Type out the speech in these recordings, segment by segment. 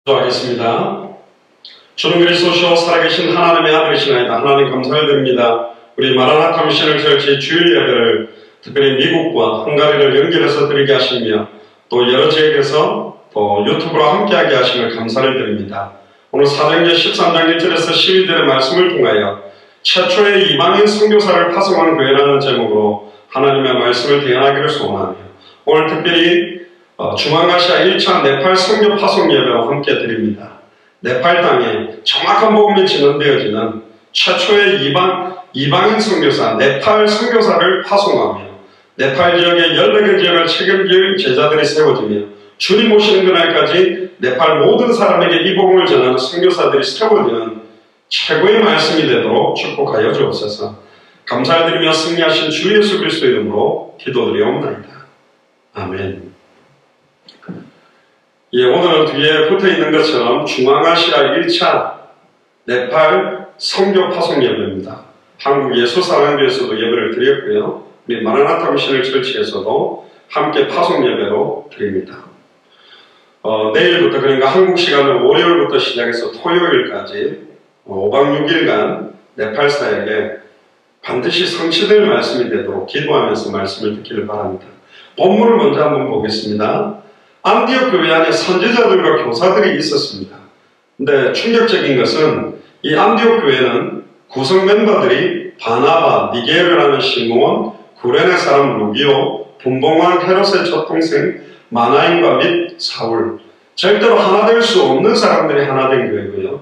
기도하겠습니다. 주는 그리스도시요 살아계신 하나님의 아들이시나이다. 하나님 감사를 드립니다. 우리 마라나타 미션을 철치 주일 예배를 특별히 미국과 헝가리를 연결해서 드리게 하시며 또 여러 지역에서 또 유튜브로 함께하게 하심을 감사를 드립니다. 오늘 사도행전 13장 1절에서 12절의 말씀을 통하여 최초의 이방인 선교사를 파송한 교회라는 제목으로 하나님의 말씀을 대언하기를 소원하며 오늘 특별히 중앙아시아 1차 네팔 선교 파송 예배와 함께 드립니다. 네팔 땅에 정확한 복음이 진행되어지는 최초의 이방인 선교사 네팔 선교사를 파송하며 네팔 지역의 14개 지역을 책임질 제자들이 세워지며 주님 오시는 그날까지 네팔 모든 사람에게 이 복음을 전하는 선교사들이 세워지는 최고의 말씀이 되도록 축복하여 주옵소서. 감사를 드리며 승리하신 주 예수 그리스도 이름으로 기도드리옵나이다. 아멘. 예, 오늘은 뒤에 붙어있는 것처럼 중앙아시아 1차 네팔 선교 파송 예배입니다. 한국 예수사랑교에서도 예배를 드렸고요. 우리 마라나타 미션을 철치에서도 함께 파송 예배로 드립니다. 내일부터 그러니까 한국 시간으로 월요일부터 시작해서 토요일까지 5박 6일간 네팔 사역에 반드시 성취될 말씀이 되도록 기도하면서 말씀을 듣기를 바랍니다. 본문을 먼저 한번 보겠습니다. 안디옥 교회 안에 선지자들과 교사들이 있었습니다. 근데 충격적인 것은 이 안디옥 교회는 구성 멤버들이 바나바, 니게르라는 시므온, 구레네 사람 루기오, 분봉왕 헤롯의 젖동생 마나임과 및 사울, 절대로 하나 될 수 없는 사람들이 하나 된 교회고요.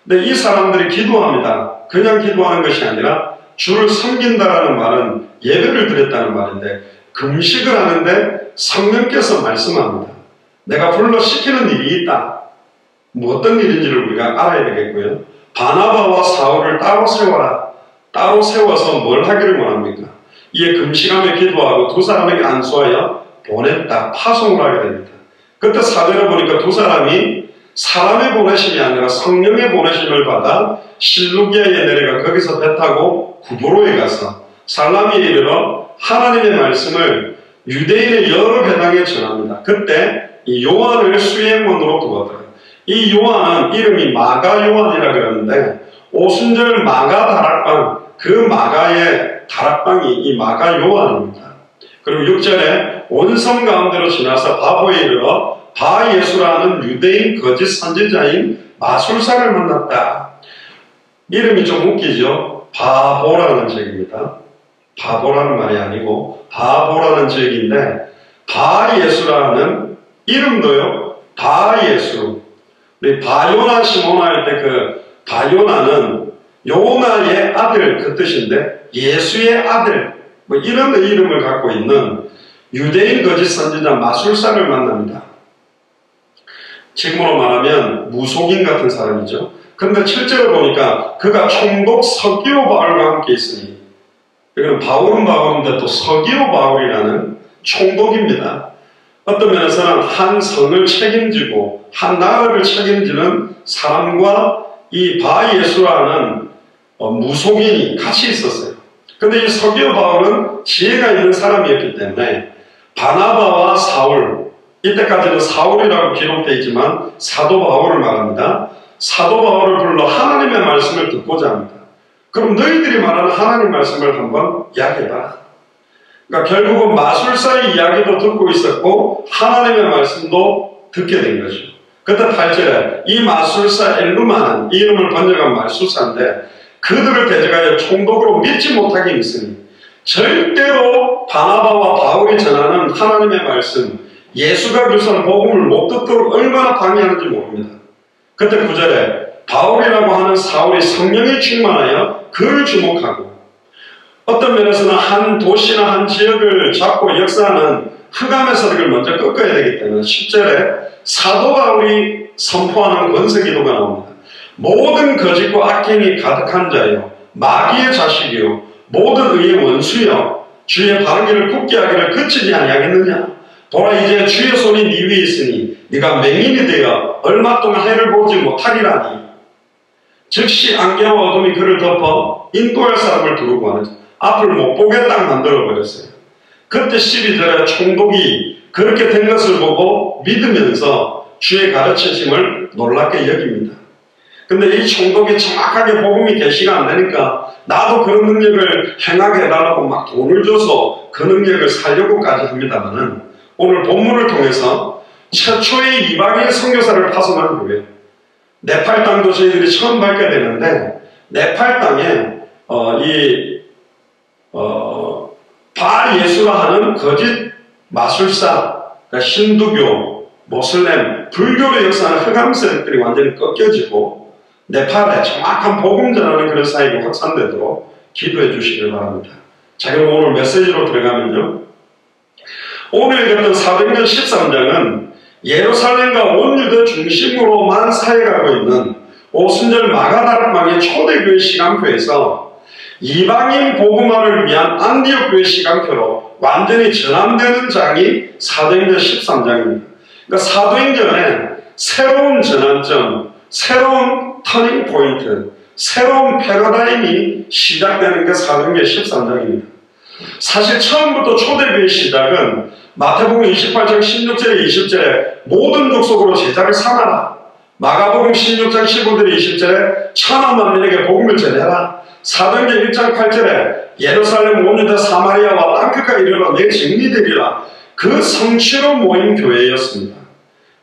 근데 이 사람들이 기도합니다. 그냥 기도하는 것이 아니라 주를 섬긴다라는 말은 예배를 드렸다는 말인데 금식을 하는데 성령께서 말씀합니다. 내가 불러 시키는 일이 있다. 뭐 어떤 일인지를 우리가 알아야 되겠고요. 바나바와 사울을 따로 세워라. 따로 세워서 뭘 하기를 원합니까? 이에 금식하며 기도하고 두 사람에게 안수하여 보냈다. 파송을 하게 됩니다. 그때 사도를 보니까 두 사람이 사람의 보내심이 아니라 성령의 보내심을 받아 실루기아에 내려가 거기서 배 타고 구브로에 가서 살라미에 이르러 하나님의 말씀을 유대인의 여러 배당에 전합니다. 그때 이 요한을 수행원으로 두었더라고요. 이 요한은 이름이 마가 요한이라 그러는데 오순절 마가 다락방, 그 마가의 다락방이 이 마가 요한입니다. 그리고 6절에 온성 가운데로 지나서 바보에 이르러 바 예수라는 유대인 거짓 선지자인 마술사를 만났다. 이름이 좀 웃기죠? 바보라는 지역입니다. 바보라는 말이 아니고 바보라는 지역인데 바 예수라는 이름도요. 바 예수. 우리 바요나 시모나 할 때 그 바요나는 요나의 아들 그 뜻인데 예수의 아들 뭐 이런 이름을 갖고 있는 유대인 거짓 선지자 마술사를 만납니다. 지금으로 말하면 무속인 같은 사람이죠. 그런데 실제로 보니까 그가 총독 서기오 바울과 함께 있으니 이건 바울은 바울인데 또 서기오 바울이라는 총독입니다. 어떤 면에서는 한 성을 책임지고 한 나라를 책임지는 사람과 이 바예수라는 무속인이 같이 있었어요. 그런데 이 서기오 바울은 지혜가 있는 사람이었기 때문에 바나바와 사울, 이때까지는 사울이라고 기록되어 있지만 사도 바울을 말합니다. 사도 바울을 불러 하나님의 말씀을 듣고자 합니다. 그럼 너희들이 말하는 하나님 말씀을 한번 이야기해봐라. 그러니까 결국은 마술사의 이야기도 듣고 있었고 하나님의 말씀도 듣게 된 거죠. 그때 8절에 이 마술사 엘루마는 이 이름을 번역한 마술사인데 그들을 대적하여 총독으로 믿지 못하게 있으니 절대로 바나바와 바울이 전하는 하나님의 말씀 예수가 주선 복음을 못 듣도록 얼마나 방해하는지 모릅니다. 그때 9절에 바울이라고 하는 사울이 성령에 충만하여 그를 주목하고 어떤 면에서는 한 도시나 한 지역을 잡고 역사하는 흑암의 세력을 먼저 꺾어야 되기 때문에 10절에 사도 바울이 선포하는 권세기도가 나옵니다. 모든 거짓과 악행이 가득한 자요 마귀의 자식이요 모든 의의 원수여 주의 바르기를 굳게 하기를 그치지 아니하겠느냐. 보라 이제 주의 손이 네 위에 있으니 네가 맹인이 되어 얼마 동안 해를 보지 못하리라니. 즉시 안개와 어둠이 그를 덮어 인도할 사람을 두르고 하는 앞을 못 보게 딱 만들어버렸어요. 그때 12절에 총독이 그렇게 된 것을 보고 믿으면서 주의 가르치심을 놀랍게 여깁니다. 근데 이 총독이 정확하게 복음이 계시가 안 되니까 나도 그런 능력을 행하게 해달라고 막 돈을 줘서 그 능력을 살려고까지 합니다만은, 오늘 본문을 통해서 최초의 이방인 선교사를 파송한 교회, 네팔 땅도 저희들이 처음 밟게 되는데, 네팔 땅에 바알 예수라 하는 거짓 마술사, 그러니까 힌두교, 모슬렘, 불교로 역사하는 흑암 세력들이 완전히 꺾여지고 네팔에 정확한 복음 전하는 그런 사역이 확산되도록 기도해 주시길 바랍니다. 자, 그럼 오늘 메시지로 들어가면요, 오늘 읽었던 사도행전 13장은 예루살렘과 온 유대 중심으로만 사역하고 있는 오순절 마가다락방의 초대교회 시간표에서 이방인 복음화를 위한 안디옥 교회 시간표로 완전히 전환되는 장이 사도행전 13장입니다. 그러니까 사도행전에 새로운 전환점, 새로운 터닝 포인트, 새로운 패러다임이 시작되는 게 사도행전 13장입니다. 사실 처음부터 초대교회 시작은 마태복음 28장 16절에 20절에 모든 족속으로 제자를 삼아라, 마가복음 16장 15절에 20절에 천하 만민에게 복음을 전해라, 사도행전 1장 8절에 예루살렘 온 유대 사마리아와 땅끝까지 이르러 내 증인이 되리라, 그 성취로 모인 교회였습니다.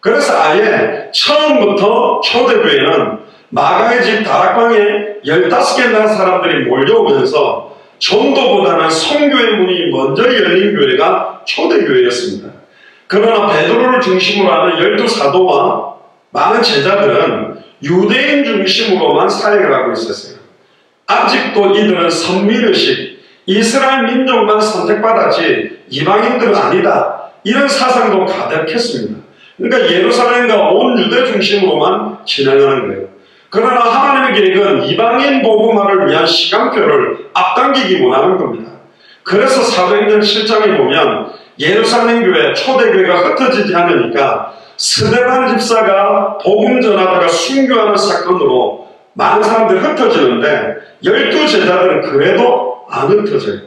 그래서 아예 처음부터 초대교회는 마가의 집 다락방에 15개 나라 사람들이 몰려오면서 전도보다는 선교의 문이 먼저 열린 교회가 초대교회였습니다. 그러나 베드로를 중심으로 하는 12사도와 많은 제자들은 유대인 중심으로만 사역을 하고 있었어요. 아직도 이들은 선민의식, 이스라엘 민족만 선택받았지 이방인들은 아니다, 이런 사상도 가득했습니다. 그러니까 예루살렘과 온 유대 중심으로만 진행하는 거예요. 그러나 하나님의 계획은 이방인 복음화를 위한 시간표를 앞당기기 원하는 겁니다. 그래서 사도행전 7장에 보면 예루살렘 교회, 초대교회가 흩어지지 않으니까 스데반 집사가 복음 전하다가 순교하는 사건으로 많은 사람들이 흩어지는데 12제자들은 그래도 안 흩어져요.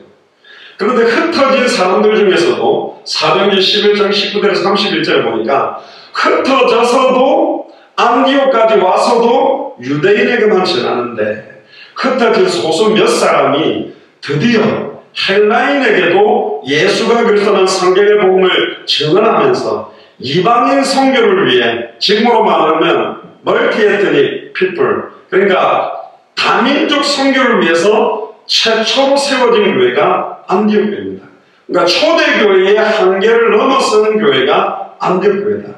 그런데 흩어진 사람들 중에서도 사도행전 11장 19절에서 31절에 보니까 흩어져서도 안디옥까지 와서도 유대인에게만 전하는데, 흩어진 소수 몇 사람이 드디어 헬라인에게도 예수가 그리스도는 성경의 복음을 증언하면서 이방인 선교를 위해, 지금으로 말하면 멀티에트닉 피플, 그러니까 다민족 선교를 위해서 최초로 세워진 교회가 안디옥 교회입니다. 그러니까 초대교회의 한계를 넘어서는 교회가 안디옥 교회다.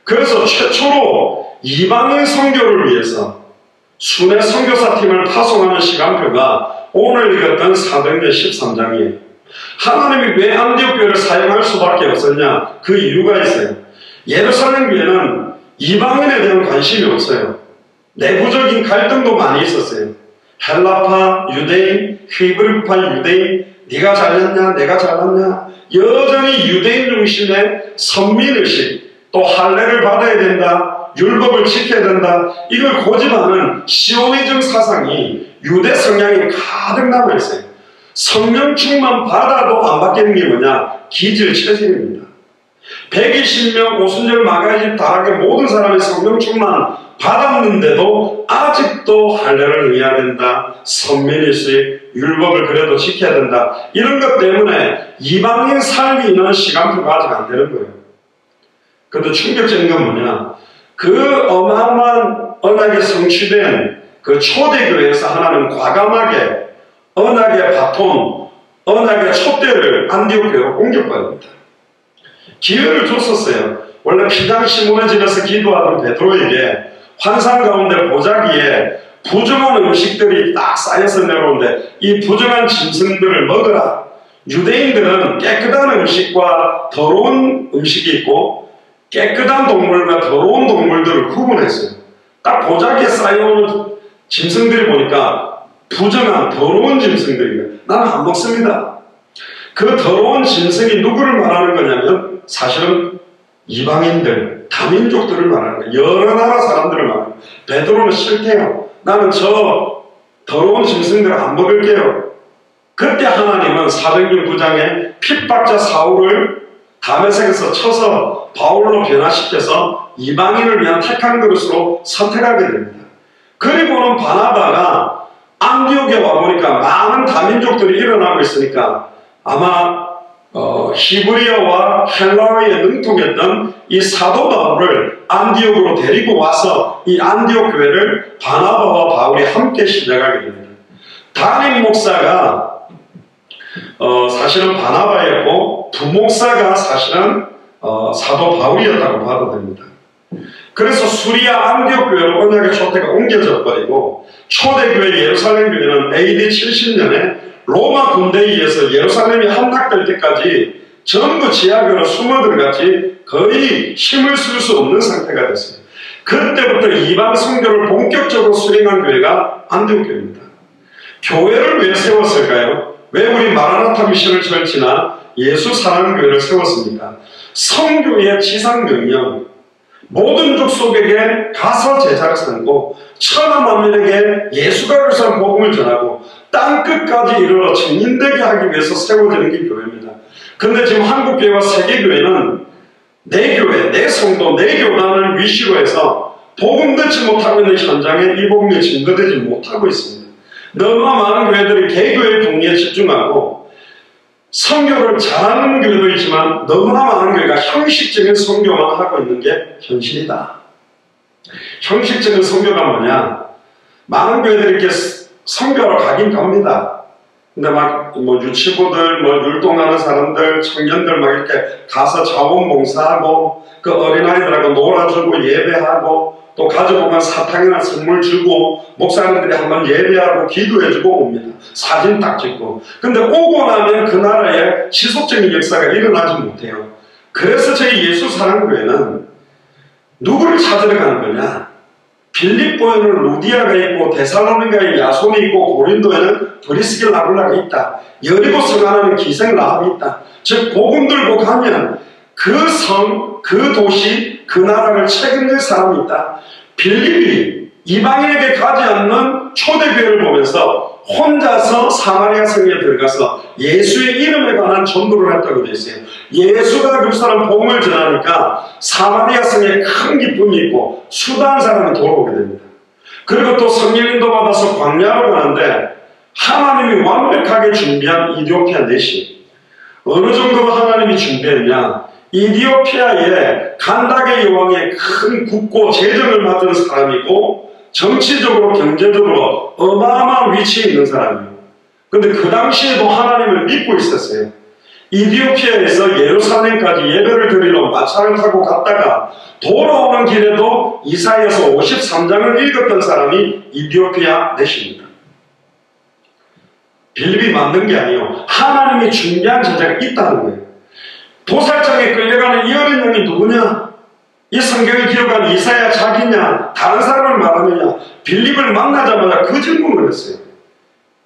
그래서 최초로 이방인 선교를 위해서 순회 선교사팀을 파송하는 시간표가 오늘 읽었던 사도행전 13장이에요. 하나님이 왜 안디옥 교회를 사용할 수밖에 없었냐? 그 이유가 있어요. 예루살렘 교회는 이방인에 대한 관심이 없어요. 내부적인 갈등도 많이 있었어요. 헬라파 유대인, 히브리파 유대인, 네가 잘났냐 내가 잘났냐, 여전히 유대인 중심의 선민의식, 또 할례를 받아야 된다, 율법을 지켜야 된다, 이걸 고집하는 시오니즘 사상이 유대 성향이 가득 남아있어요. 성령 충만 받아도 안 바뀌는 게 뭐냐? 기질체질입니다. 120명 오순절 마가의 집 다락의 모든 사람이 성령 충만 받았는데도 아직도 할례를 의해야 된다, 선민의식, 율법을 그래도 지켜야 된다, 이런 것 때문에 이방인 삶이 있는 시간표가 아직 안 되는 거예요. 그런데 충격적인 건 뭐냐? 그 어마어마한 언약이 성취된 그 초대교회에서 하나는 과감하게 언약의 바톤, 언약의 촛대를 안디옥 교회로 옮겨버립니다. 기회를 줬었어요. 원래 피장 시몬의 집에서 기도하던 베드로에게 환상 가운데 보자기에 부정한 음식들이 딱 쌓여서 내려오는데 이 부정한 짐승들을 먹으라. 유대인들은 깨끗한 음식과 더러운 음식이 있고 깨끗한 동물과 더러운 동물들을 구분했어요. 딱 보자기에 쌓여오는 짐승들이 보니까 부정한 더러운 짐승들이에요. 나는 안 먹습니다. 그 더러운 짐승이 누구를 말하는 거냐면 사실은 이방인들, 다민족들을 말하는 거예요. 여러 나라 사람들을 말하는 거예요. 베드로는 싫대요. 나는 저 더러운 짐승들을 안 먹을게요. 그때 하나님은 사도행전 9장에 핍박자 사울을 다메섹에서 쳐서 바울로 변화시켜서 이방인을 위한 택한 그릇으로 선택하게 됩니다. 그리고는 바나바가 안디옥에 와보니까 많은 다민족들이 일어나고 있으니까 아마 히브리어와 헬라어에 능통했던 이 사도 바울을 안디옥으로 데리고 와서 이 안디옥 교회를 바나바와 바울이 함께 시작하게 됩니다. 담임 목사가 사실은 바나바였고 부목사가 사실은 사도 바울이었다고 봐도 됩니다. 그래서 수리아 안디옥 교회로 언약의 초대가 옮겨져 버리고 초대교회 예루살렘 교회는 AD 70년에 로마 군대에 의해서 예루살렘이 함락될 때까지 전부 지하교로 숨어들어갔지 거의 힘을 쓸 수 없는 상태가 됐어요. 그때부터 이방 선교를 본격적으로 수행한 교회가 안디옥 교회입니다. 교회를 왜 세웠을까요? 왜 우리 마라나타 미션을 철치나 예수 사랑교회를 세웠습니까? 선교의 지상명령, 모든 족속에게 가서 제자를 삼고 천하 만민에게 예수가 그리스도의 복음을 전하고 땅끝까지 이르러 증인되게 하기 위해서 세워지는 게 교회입니다. 근데 지금 한국교회와 세계교회는 내 교회, 내 성도, 내 교단을 위시로 해서 복음 듣지 못하고 있는 현장에 이 복음이 증거되지 못하고 있습니다. 너무나 많은 교회들이 개교의 분리에 집중하고 선교를 잘하는 교회도 있지만 너무나 많은 교회가 형식적인 선교만 하고 있는 게 현실이다. 형식적인 선교가 뭐냐? 많은 교회들이 이렇게 선교하러 가긴 갑니다. 근데 막 유치부들, 율동하는 사람들, 청년들 막 이렇게 가서 자원봉사하고 그 어린아이들하고 놀아주고 예배하고 또 가져오면 사탕이나 선물 주고 목사님들이 한번 예배하고 기도해주고 옵니다. 사진 딱 찍고. 근데 오고 나면 그 나라에 지속적인 역사가 일어나지 못해요. 그래서 저희 예수 사랑교회는 누구를 찾으러 가는 거냐? 빌립보에는 루디아가 있고 데살로니가에 야손이 있고 고린도에는 브리스길 나굴라가 있다. 여리고 성 안에는 기생 라합이 있다. 즉 복음 들고 가면 그 성, 그 도시, 그 나라를 책임질 사람이 있다. 빌립이 이방인에게 가지 않는 초대교회를 보면서 혼자서 사마리아 성에 들어가서 예수의 이름에 관한 전도를 했다고 되어 있어요. 예수가 그 사람 복음을 전하니까 사마리아 성에 큰 기쁨이 있고 수다한 사람이 돌아오게 됩니다. 그리고 또 성령님도 받아서 광야로 가는데 하나님이 완벽하게 준비한 이디오피아 내시, 어느 정도로 하나님이 준비했냐? 이디오피아의 간다게 여왕의 큰 국고 재정을 맡은 사람이고 정치적으로 경제적으로 어마어마한 위치에 있는 사람이에요. 근데 그 당시에도 하나님을 믿고 있었어요. 이디오피아에서 예루살렘까지 예배를 드리러 마차를 타고 갔다가 돌아오는 길에도 이사야서 53장을 읽었던 사람이 이디오피아 내시입니다. 빌립이 만든 게 아니에요. 하나님이 준비한 제자가 있다는 거예요. 도살장에 끌려가는 이 어린 양이 누구냐? 이 성경을 기록한 이사야 자기냐? 다른 사람을 말하느냐? 빌립을 만나자마자 그 질문을 했어요.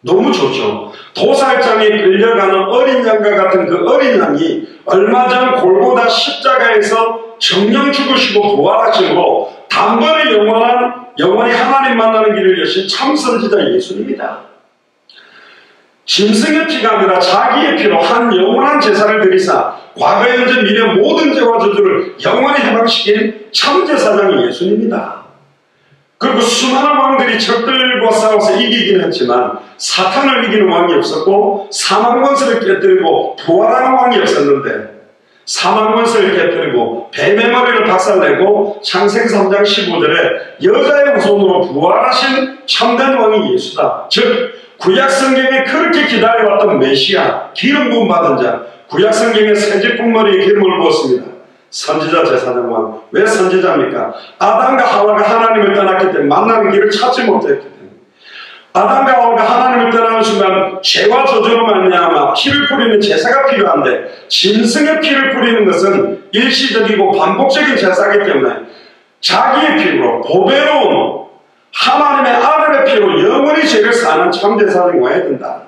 너무 좋죠. 도살장에 끌려가는 어린 양과 같은 그 어린 양이 얼마 전 골고다 십자가에서 정령 죽으시고 부활하시고 단번에 영원히 하나님 만나는 길을 여신 참 선지자 예수님이다. 짐승의 피가 아니라 자기의 피로 한 영원한 제사를 드리사 과거 현재 미래 모든 죄와 저주를 영원히 해방시킨 참제사장이 예수님이다. 그리고 수많은 왕들이 적들과 싸워서 이기긴 했지만 사탄을 이기는 왕이 없었고 사망권세를 깨뜨리고 부활하는 왕이 없었는데 사망권세를 깨뜨리고 뱀의 머리를 박살내고 창세기 3장 15절에 여자의 후손으로 부활하신 참된 왕이 예수다. 즉 구약성경에 그렇게 기다려왔던 메시아, 기름 부음 받은 자, 구약성경에 새집은 머리에 기름을 부었습니다. 선지자 제사장왕. 왜 선지자입니까? 아담과 하와가 하나님을 떠났기 때문에 만나는 길을 찾지 못했기 때문에. 아담과 하와가 하나님을 떠나는 순간 죄와 저주로 말미암아 피를 뿌리는 제사가 필요한데 짐승의 피를 뿌리는 것은 일시적이고 반복적인 제사이기 때문에 자기의 피로 보배로운 하나님의 아들의 피로 영원히 죄를 사는 참제사장이 와야 된다.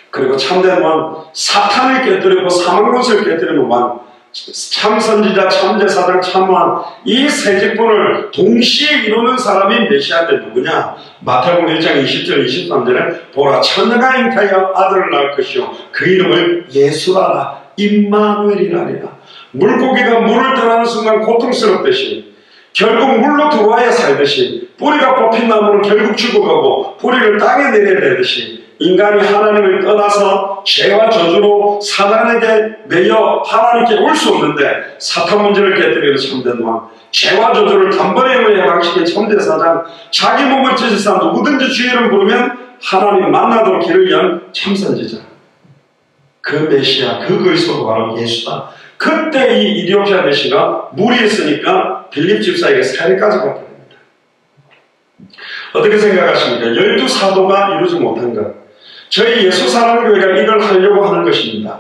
그리고 참된 왕, 사탄을 깨뜨리고 사망권세를 깨뜨리는 왕, 참선지자, 참제사장, 참왕, 이 세 직분을 동시에 이루는 사람이 메시아인데 누구냐? 마태복음 1장 20절 23절에 보라 처녀가 잉태하여 아들을 낳을 것이요 그 이름을 예수라라 임마누엘이라니라. 물고기가 물을 떠나는 순간 고통스럽듯이 결국 물로 들어와야 살듯이 뿌리가 뽑힌 나무는 결국 죽어가고 뿌리를 땅에 내려내듯이 인간이 하나님을 떠나서 죄와 저주로 사단에게 매여 하나님께 올 수 없는데 사탄 문제를 깨뜨리는 참된 왕, 죄와 저주를 단번에 해방시킨 참된 사장, 자기 몸을 찢으사 누구든지 주의 이름 부르면 하나님 만나도록 길을 연 참선지자. 그 메시아, 그 그리스도가 바로 예수다. 그때 이 이디오피아 메시가 물이 있으니까 빌립 집사에게 세례까지 받게 됩니다. 어떻게 생각하십니까? 12사도가 이루지 못한 것. 저희 예수사랑교회가 이걸 하려고 하는 것입니다.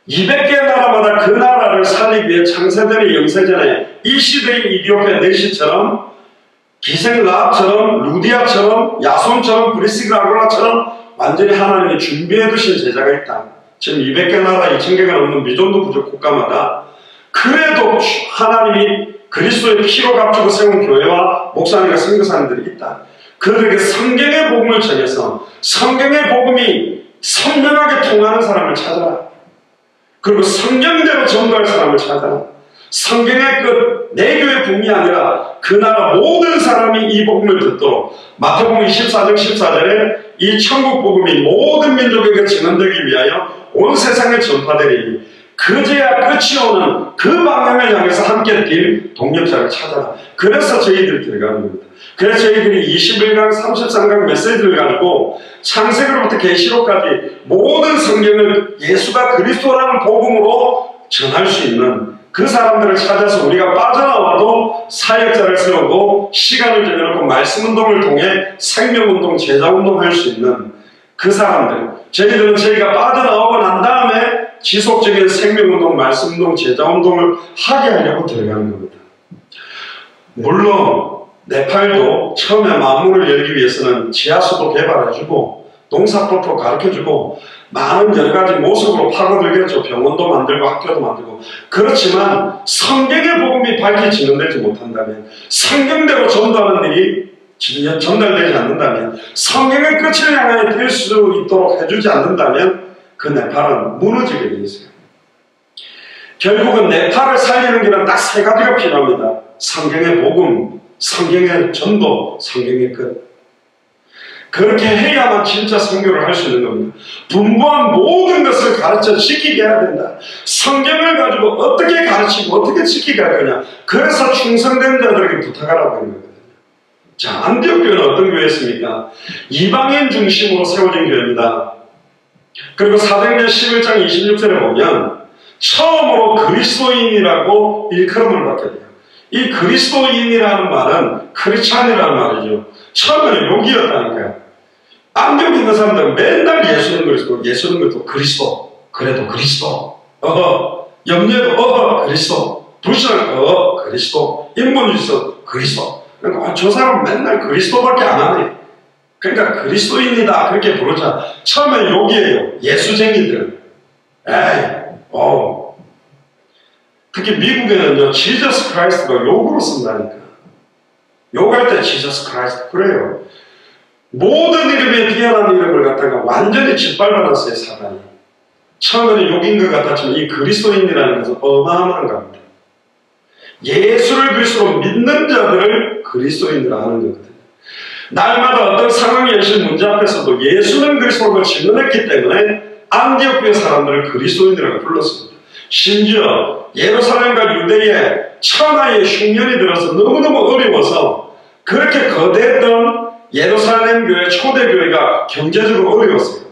200개 나라마다 그 나라를 살리기 위해 창세전의 영세전에 이 시대의 이디오피아 내시처럼 기생 라합처럼 루디아처럼 야손처럼 브리스가 아굴라처럼 완전히 하나님이 준비해 두신 제자가 있다. 지금 200개 나라 2000개가 넘는 미존도 부족 국가마다 그래도 하나님이 그리스도의 피로 값주고 세운 교회와 목사님과 선교사님들이 있다. 그들에게 성경의 복음을 전해서 성경의 복음이 선명하게 통하는 사람을 찾아라. 그리고 성경대로 전도할 사람을 찾아라. 성경의 끝, 내 교회 복음이 아니라 그 나라 모든 사람이 이 복음을 듣도록 마태복음 24장 14절에 이 천국 복음이 모든 민족에게 증언되기 위하여 온 세상에 전파되리니 그제야 끝이 오는 그 방향을 향해서 함께 뛸 동력자를 찾아라. 그래서 저희들이 들어가는 겁니다. 그래서 저희들이 21강 33강 메시지를 가지고 창세기로부터 계시록까지 모든 성경을 예수가 그리스도라는 복음으로 전할 수 있는 그 사람들을 찾아서 우리가 빠져나와도 사역자를 세우고 시간을 정해놓고 말씀운동을 통해 생명운동, 제자운동 할 수 있는 그 사람들, 저희들은 저희가 빠져나오고 난 다음에 지속적인 생명운동, 말씀운동, 제자운동을 하게 하려고 들어가는 겁니다. 물론 네팔도 처음에 만물을 열기 위해서는 지하수도 개발해주고 농사법도 가르쳐주고 많은 여러가지 모습으로 파고들겠죠. 병원도 만들고 학교도 만들고. 그렇지만 성경의 복음이 밝히 진행되지 못한다면, 성경대로 전도하는 일이 전달되지 않는다면, 성경의 끝을 향하여 될 수 있도록 해주지 않는다면 그 네팔은 무너지게 되어 있어요. 결국은 네팔을 살리는 길은 딱 세 가지가 필요합니다. 성경의 복음, 성경의 전도, 성경의 끝. 그렇게 해야만 진짜 선교를 할 수 있는 겁니다. 분부한 모든 것을 가르쳐 지키게 해야 된다. 성경을 가지고 어떻게 가르치고 어떻게 지키게 할 거냐. 그래서 충성된 자들에게 부탁하라고 하는 거거든요. 자, 안디옥 교회는 어떤 교회였습니까? 이방인 중심으로 세워진 교회입니다. 그리고 사도행전 11장 26절에 보면 처음으로 그리스도인이라고 일컬음을 받게 돼요. 이 그리스도인이라는 말은 크리스찬이라는 말이죠. 처음에는 욕이었다니까요. 안디옥에 있는 사람들은 맨날 예수는 그리스도, 예수는 그리스도, 그리스도, 그래도 그리스도, 염려도 그리스도, 불신은 그리스도, 인본주의도 그리스도. 그러니까 저 사람 맨날 그리스도밖에 안 하네. 그러니까 그리스도인이다 그렇게 부르자. 처음에 욕이에요. 예수쟁이들. 특히 미국에는요, 지저스 크라이스트가 욕으로 쓴다니까. 욕할 때 지저스 크라이스트 그래요. 모든 이름에 뛰어난 이름을 갖다가 완전히 짓밟아놨어요, 사단이. 처음에는 욕인 것 같았지만 이 그리스도인이라는 것은 어마어마한 겁니다. 예수를 그리스도로 믿는 자들을 그리스도인이라 하는 거거든요. 날마다 어떤 상황이 연신 문제 앞에서도 예수는 그리스도로 증언했기 때문에 안디옥 교회 사람들을 그리스도인이라고 불렀습니다. 심지어 예루살렘과 유대에 천하의 흉년이 들어서 너무너무 어려워서 그렇게 거대했던 예루살렘 교회, 초대교회가 경제적으로 어려웠어요.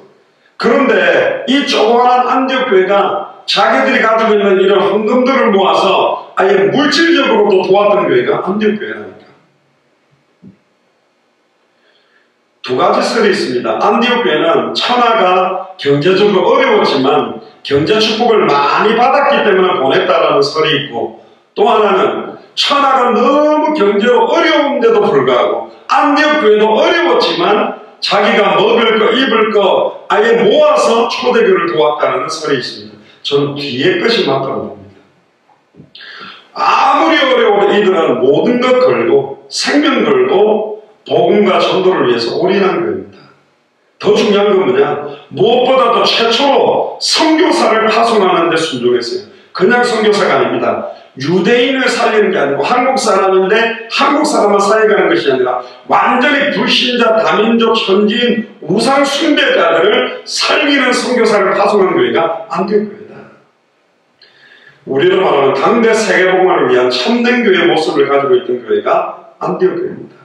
그런데 이 조그마한 안디옥 교회가 자기들이 가지고 있는 이런 헌금들을 모아서 아예 물질적으로도 도왔던 교회가 안디옥 교회라니까. 두 가지 설이 있습니다. 안디옥 교회는 천하가 경제적으로 어려웠지만 경제 축복을 많이 받았기 때문에 보냈다라는 설이 있고, 또 하나는 천하가 너무 경제로 어려운데도 불구하고 안디옥 교회도 어려웠지만 자기가 먹을 거 입을 거 아예 모아서 초대교를 도왔다는 설이 있습니다. 저는 뒤에 것이 맞다고 봅니다. 아무리 어려워도 이들은 모든 것 걸고 생명 걸고 복음과 전도를 위해서 올인한 거입니다. 더 중요한 건 뭐냐? 무엇보다도 최초로 선교사를 파송하는 데 순종했어요. 그냥 선교사가 아닙니다. 유대인을 살리는 게 아니고 한국 사람인데 한국 사람만 살려가는 것이 아니라 완전히 불신자, 다민족, 현지인, 우상 숭배자들을 살리는 선교사를 파송하는 교회가 안디옥 교회다. 우리로 말하면 당대 세계복음화를 위한 참된 교회의 모습을 가지고 있던 교회가 안디옥 교회입니다.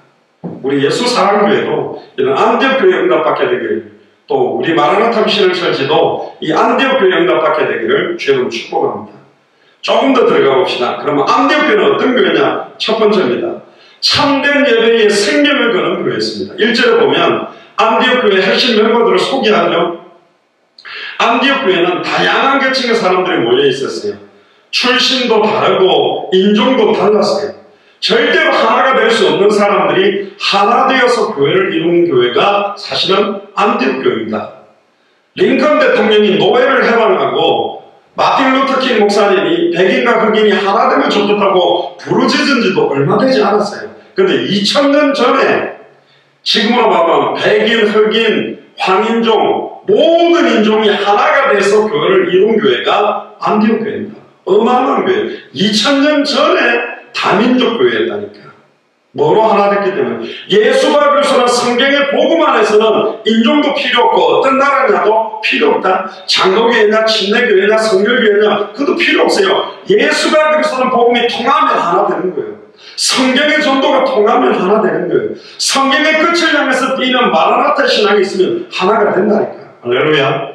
우리 예수 사랑교회도 이런 안디옥 교회 응답받게 되기를, 또 우리 마라나타 미션을 철지도 이 안디옥 교회 응답받게 되기를 주여로 축복합니다. 조금 더 들어가 봅시다. 그러면 안디옥 교회는 어떤 교회냐? 첫 번째입니다. 참된 예배에 생명을 거는 교회였습니다. 1절에 보면 안디옥 교회 핵심 멤버들을 소개하죠. 안디옥 교회는 다양한 계층의 사람들이 모여 있었어요. 출신도 다르고 인종도 달랐어요. 절대로 하나가 될 수 없는 사람들이 하나 되어서 교회를 이루는 교회가 사실은 안디옥 교회입니다. 링컨 대통령이 노예를 해방하고 마틴 루터킹 목사님이 백인과 흑인이 하나 되면 좋겠다고 부르짖은 지도 얼마 되지 않았어요. 그런데 2000년 전에 지금으로 봐보면 백인, 흑인, 황인종 모든 인종이 하나가 돼서 교회를 이룬 교회가 안디옥 교회입니다. 어마어마한 교회. 2000년 전에 다민족 교회였다니까. 뭐로 하나 됐기 때문에 예수가 그리스도는 성경의 복음 안에서는 인종도 필요 없고 어떤 나라냐도 필요 없다. 장로교회냐 침례교회냐 성결교회냐 그것도 필요 없어요. 예수가 그리스도는 복음이 통하면 하나 되는 거예요. 성경의 전도가 통하면 하나 되는 거예요. 성경의 끝을 향해서 뛰는 마라나타 신앙이 있으면 하나가 된다니까. 할렐루야.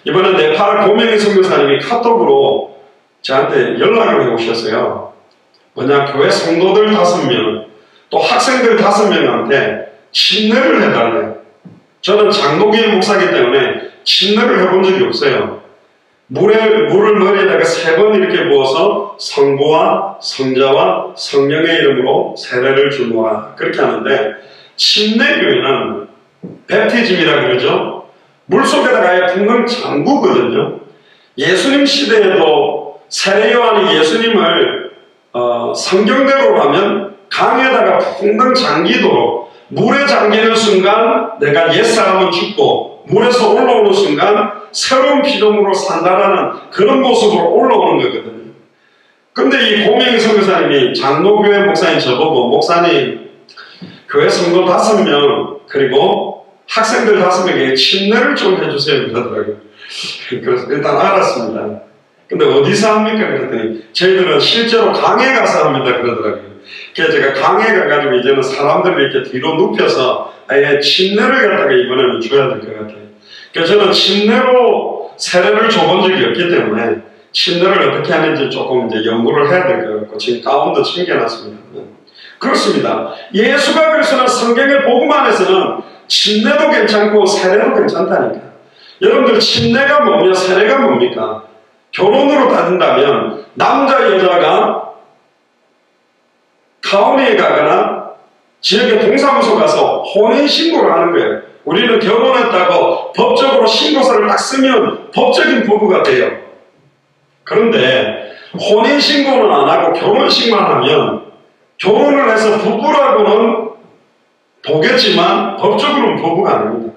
이번에 네팔 고명희 선교사님이 카톡으로 저한테 연락을 해오셨어요. 뭐냐, 교회 성도들 5명, 또 학생들 5명한테 침례를 해달래. 저는 장로교회 목사이기 때문에 침례를 해본 적이 없어요. 물을 머리에다가 3번 이렇게 부어서 성부와 성자와 성령의 이름으로 세례를 주노라. 그렇게 하는데, 침례교회는 베프티즘이라 그러죠. 물속에다가 아예 붕흥 잠그거든요. 예수님 시대에도 세례 요한이 예수님을 성경대로 하면 강에다가 붕당 잠기도록, 물에 잠기는 순간 내가 옛사람은 죽고 물에서 올라오는 순간 새로운 피조물로 산다라는 그런 모습으로 올라오는 거거든요. 근데 이 고명희 선교사님이 장로교회 목사님 저보고, 목사님 교회 성도 5명 그리고 학생들 5명에게 침례를 좀 해주세요 그러더라고요. 그래서 일단 알았습니다. 근데 어디서 합니까? 그랬더니 저희들은 실제로 강에 가서 합니다 그러더라고요. 그래서 제가 강에 가가지고 이제는 사람들을 이렇게 뒤로 눕혀서 아예 침례를 갖다가 이번에는 줘야 될 것 같아요. 그래서 저는 침례로 세례를 줘본 적이 없기 때문에 침례를 어떻게 하는지 조금 이제 연구를 해야 될 것 같고 지금 가운데 챙겨놨습니다. 그렇습니다. 예수가 그리스도는 성경의 복음 안에서는 침례도 괜찮고 세례도 괜찮다니까. 여러분들 침례가 뭐냐 세례가 뭡니까? 결혼으로 따진다면 남자 여자가 카운티에 가거나 지역의 동사무소 가서 혼인신고를 하는 거예요. 우리는 결혼했다고 법적으로 신고서를 딱 쓰면 법적인 부부가 돼요. 그런데 혼인신고는 안 하고 결혼식만 하면 결혼을 해서 부부라고는 보겠지만 법적으로는 부부가 아닙니다.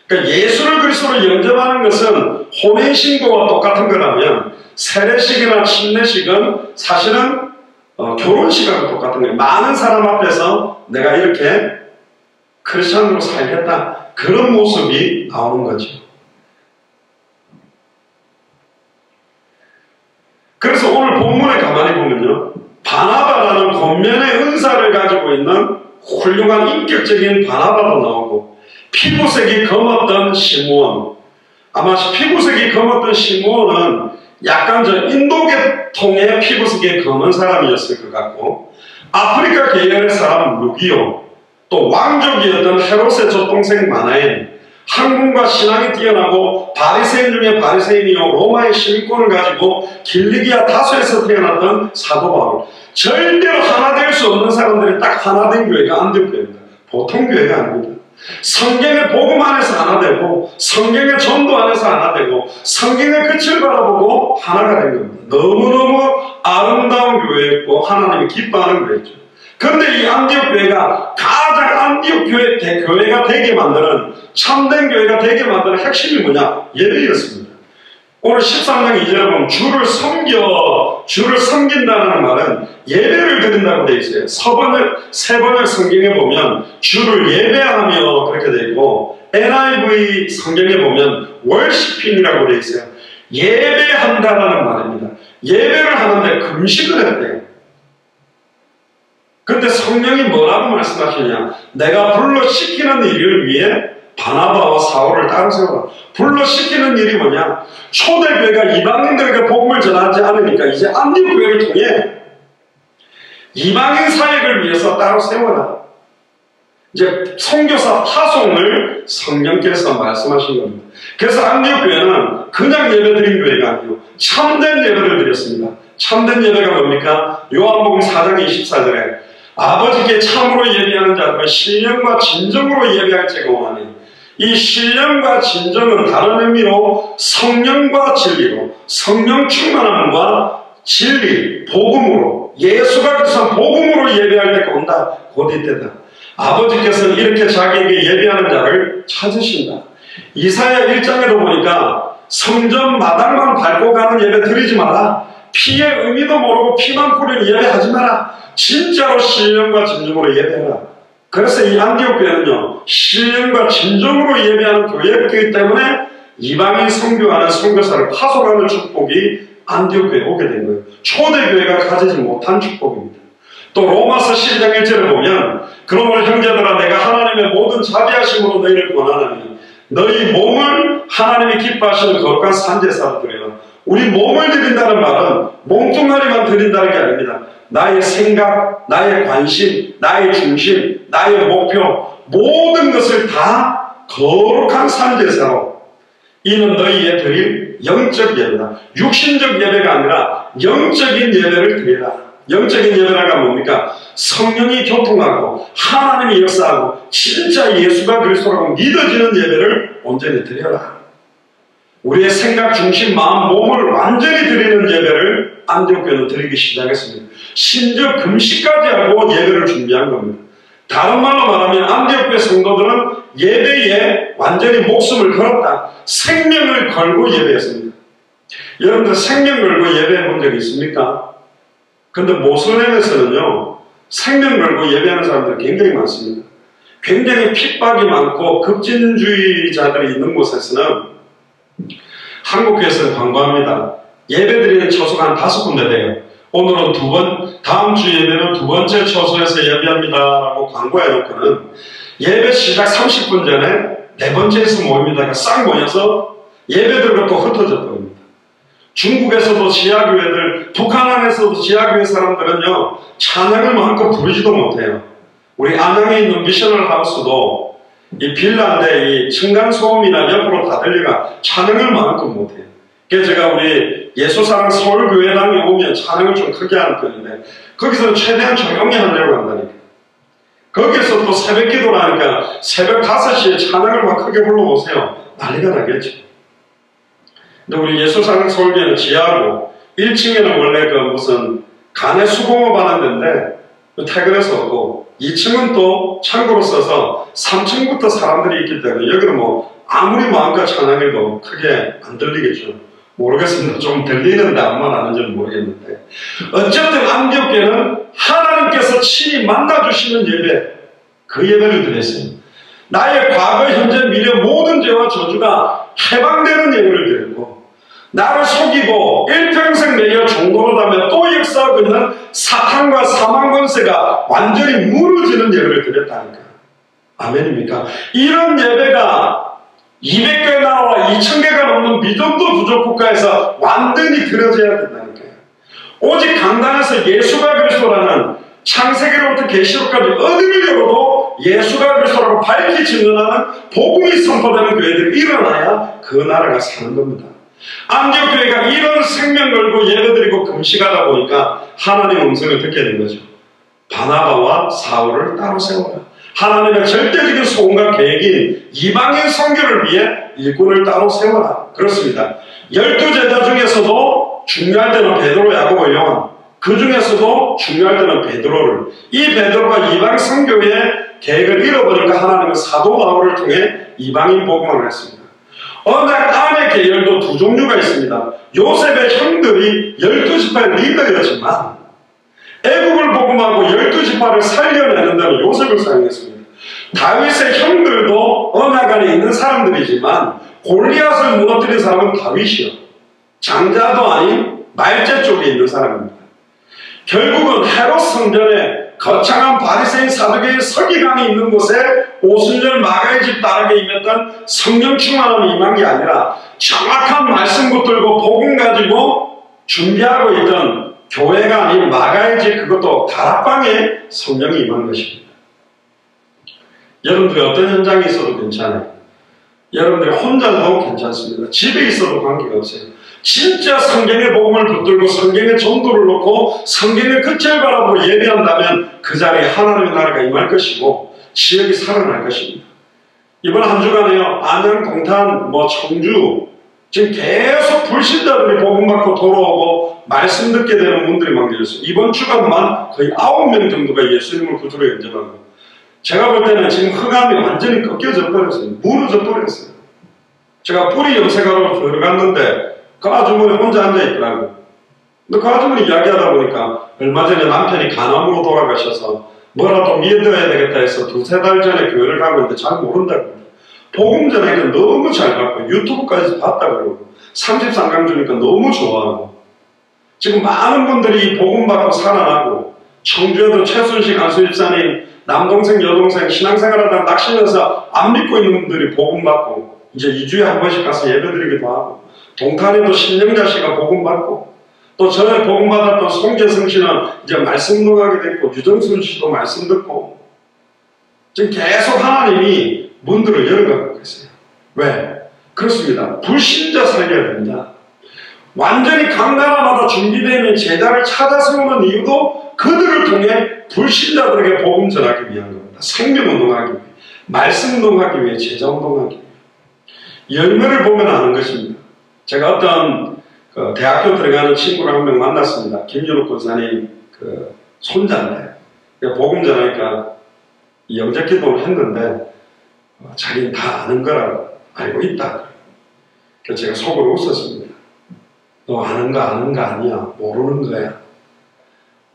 그러니까 예수를 그리스도로 영접하는 것은 혼인신고와 똑같은 거라면 세례식이나 침례식은 사실은 결혼식하고 똑같은 거예요. 많은 사람 앞에서 내가 이렇게 크리스찬으로 살겠다. 그런 모습이 나오는 거죠. 그래서 오늘 본문에 가만히 보면요. 바나바라는 권면의 은사를 가지고 있는 훌륭한 인격적인 바나바도 나오고 피부색이 검었던 시므온, 아마 피부색이 검었던 시므온은 약간 저 인도계통의 피부색이 검은 사람이었을 것 같고 아프리카 계열의 사람 루기오, 또 왕족이었던 헤롯의 조동생 마나엔, 학문과 신앙이 뛰어나고 바리새인 중에 바리새인이요 로마의 시민권을 가지고 길리기아 다소에서 태어났던 사도 바울. 절대로 하나 될 수 없는 사람들이 딱 하나 된 교회가 안디옥 교회입니다. 보통 교회가 아닙니다. 성경의 복음 안에서 하나 되고 성경의 전도 안에서 하나 되고 성경의 끝을 바라보고 하나가 된 겁니다. 너무너무 아름다운 교회였고 하나님이 기뻐하는 교회죠. 그런데 이 안디옥 교회가 가장 안디옥 교회가 되게 만드는, 참된 교회가 되게 만드는 핵심이 뭐냐? 예배였습니다. 오늘 13장 2절에 보면 주를 섬긴다는 말은 예배를 드린다고 되어 있어요. 세 번역 성경에 보면 주를 예배하며 그렇게 되어 있고, NIV 성경에 보면 worshiping이라고 되어 있어요. 예배한다라는 말입니다. 예배를 하는데 금식을 했대요. 그런데 성령이 뭐라고 말씀하시냐? 내가 불러시키는 일을 위해 바나바와 사울을 따로 세워라. 불러시키는 일이 뭐냐? 초대교회가 이방인들에게 복음을 전하지 않으니까 이제 안디옥교회를 통해 이방인 사역을 위해서 따로 세워라. 이제 선교사 파송을 성령께서 말씀하신 겁니다. 그래서 안디옥교회는 그냥 예배드린 교회가 아니고 참된 예배를 드렸습니다. 참된 예배가 뭡니까? 요한복음 4장 24절에 아버지께 참으로 예배하는 자들은 신령과 진정으로 예배할 자가 원하니, 이 신령과 진정은 다른 의미로 성령과 진리로, 성령 충만함과 진리, 복음으로, 예수가 그리스도 복음으로 예배할 때가 온다. 곧 이때다. 아버지께서는 이렇게 자기에게 예배하는 자를 찾으신다. 이사야 1장에도 보니까 성전 마당만 밟고 가는 예배 드리지 마라. 피의 의미도 모르고 피만 뿌리는 예배하지 마라. 진짜로 신령과 진정으로 예배하라. 그래서 이 안디옥교회는요, 신령과 진정으로 예배하는 교회였기 때문에 이방인 선교하는 선교사를 파송하는 축복이 안디옥교회에 오게 된 거예요. 초대교회가 가지지 못한 축복입니다. 또 로마서 12장 1절에 보면 그러므로 형제들아 내가 하나님의 모든 자비하심으로 너희를 권하나니 너희 몸을 하나님이 기뻐하시는 거룩한 산제사로 드려라. 우리 몸을 드린다는 말은 몸뚱아리만 드린다는 게 아닙니다. 나의 생각, 나의 관심, 나의 중심, 나의 목표, 모든 것을 다 거룩한 산제사로, 이는 너희에 드릴 영적 예배다. 육신적 예배가 아니라 영적인 예배를 드리라. 영적인 예배가 뭡니까? 성령이 교통하고 하나님이 역사하고 진짜 예수가 그리스도라고 믿어지는 예배를 온전히 드려라. 우리의 생각, 중심, 마음, 몸을 완전히 드리는 예배를 안디옥교회는 드리기 시작했습니다. 심지어 금식까지 하고 예배를 준비한 겁니다. 다른 말로 말하면 안디옥교회 성도들은 예배에 완전히 목숨을 걸었다. 생명을 걸고 예배했습니다. 여러분들 생명 걸고 예배해 본 적이 있습니까? 근데 모슬렘에서는요, 생명 걸고 예배하는 사람들이 굉장히 많습니다. 굉장히 핍박이 많고 급진주의자들이 있는 곳에서는 한국교회에서는 광고합니다. 예배드리는 처소가 한 5군데 돼요. 오늘은 다음 주 예배는 2번째 처소에서 예배합니다 라고 광고해놓고는 예배 시작 30분 전에 4번째에서 모입니다. 싹 모여서 예배들과 또 흩어져 버립니다. 중국에서도 지하교회들, 북한 안에서도 지하교회 사람들은요, 찬양을 마음껏 부르지도 못해요. 우리 안양에 있는 미셔널 하우스도 이 빌라인데 이 층간소음이나 옆으로 다 들리가 찬양을 마음껏 못해요. 그래서 제가 우리 예수사랑 서울교회당에 오면 찬양을 좀 크게 하는 편인데 거기서 최대한 조용히 하려고 한다니까. 거기서 또 새벽 기도를 하니까 새벽 5시에 찬양을 막 크게 불러보세요. 난리가 나겠죠. 근데 우리 예수사랑 서울교회는 지하고 1층에는 원래 그 무슨 간의 수공업 하는 데인데 퇴근해서 오고 2층은 또 창고로 써서 3층부터 사람들이 있기 때문에 여기는 뭐 아무리 마음껏 찬양해도 크게 안 들리겠죠. 모르겠습니다. 좀 들리는데 암만 아는지는 모르겠는데 어쨌든 안디옥교회는 하나님께서 친히 만나주시는 예배, 그 예배를 드렸어요. 나의 과거, 현재, 미래 모든 죄와 저주가 해방되는 예배를 드렸고 나를 속이고 일평생 매여 종로로 다며 또 역사하고 있는 사탄과 사망 권세가 완전히 무너지는 예배를 드렸다니까. 아멘입니까? 이런 예배가 200개 나라와 2000개가 넘는 믿음도 부족 국가에서 완전히 드려져야 된다니까요. 오직 강단에서 예수가 그리스도라는 창세기로부터 계시록까지 어디를 열어도 예수가 그리스도라고 밝히 증언하는 복음이 선포되는 교회들이 일어나야 그 나라가 사는 겁니다. 안디옥교회가 이런 생명 걸고 예배드리고 금식하다 보니까 하나님의 음성을 듣게 된 거죠. 바나바와 사울을 따로 세워라. 하나님의 절대적인 소원과 계획인 이방인 선교를 위해 일꾼을 따로 세워라. 그렇습니다. 12제자 중에서도 중요할 때는 베드로, 야고보, 요한, 그 중에서도 중요할 때는 베드로를, 이 베드로가 이방 선교의 계획을 잃어버리니까 하나님은 사도 바울을 통해 이방인 복음을 했습니다. 언약 안의 계열도 두 종류가 있습니다. 요셉의 형들이 12지파의 리더였지만 애국을 복음하고 12지파를 살려내는 데는 요셉을 사용했습니다. 다윗의 형들도 언약 안에 있는 사람들이지만 골리앗을 무너뜨린 사람은 다윗이요. 장자도 아닌 말제 쪽에 있는 사람입니다. 결국은 헤롯 성전에 거창한 바리새인 사두개의 서기관이 있는 곳에 오순절 마가의 집 다락에 임했던 성령 충만함이 임한 게 아니라 정확한 말씀 붙들고 복음 가지고 준비하고 있던 교회가 아닌 마가의 집, 그것도 다락방에 성령이 임한 것입니다. 여러분들이 어떤 현장에 있어도 괜찮아요. 여러분들이 혼자도 괜찮습니다. 집에 있어도 관계가 없어요. 진짜 성경의 복음을 붙들고 성경의 전도를 놓고 성경의 끝을 바라보고 예배한다면 그 자리에 하나님의 나라가 임할 것이고 지역이 살아날 것입니다. 이번 한 주간에요, 안양, 동탄, 청주 지금 계속 불신자들이 복음 받고 돌아오고 말씀 듣게 되는 분들이 많겠어요. 이번 주간만 거의 9명 정도가 예수님을 구주로 영접하고, 제가 볼 때는 지금 흑암이 완전히 꺾여져 버렸어요. 무너져 버렸어요. 제가 뿌리 염색하러 들어갔는데 그 아주머니 혼자 앉아있더라고요. 근데 그 아주머니 이야기하다 보니까 얼마 전에 남편이 간암으로 돌아가셔서 뭐라도 믿어야 되겠다 해서 2-3달 전에 교회를 가고 있는데 잘 모른다고. 복음 전하니까 너무 잘 받고 유튜브까지 봤다고 그러고 33강 주니까 너무 좋아하고, 지금 많은 분들이 복음 받고 살아나고, 청주에도 최순식 안수집사님 남동생 여동생 신앙생활하다 낙심해서 안 믿고 있는 분들이 복음 받고 이제 2주에 한 번씩 가서 예배드리기도 하고, 동탄에도 신령자 씨가 복음 받고, 또 전에 복음 받았던 송재성 씨는 이제 말씀 동하게 됐고, 유정순 씨도 말씀 듣고, 지금 계속 하나님이 문들을 열어가고 계세요. 왜? 그렇습니다. 불신자 살려야 됩니다. 완전히 각 나라마다 준비되는 제자를 찾아 세우는 이유도 그들을 통해 불신자들에게 복음 전하기 위한 겁니다. 생명운동하기 위해, 말씀운동하기 위해, 제자운동하기 위해. 열매를 보면 아는 것입니다. 제가 어떤 대학교 들어가는 친구를 한 명 만났습니다. 김윤욱 권사님 손자인데, 복음 전하니까 영접 기도를 했는데 자기는 다 아는 거라고 알고 있다. 그래서 제가 속으로 웃었습니다. 너 아는 거 아니야. 모르는 거야.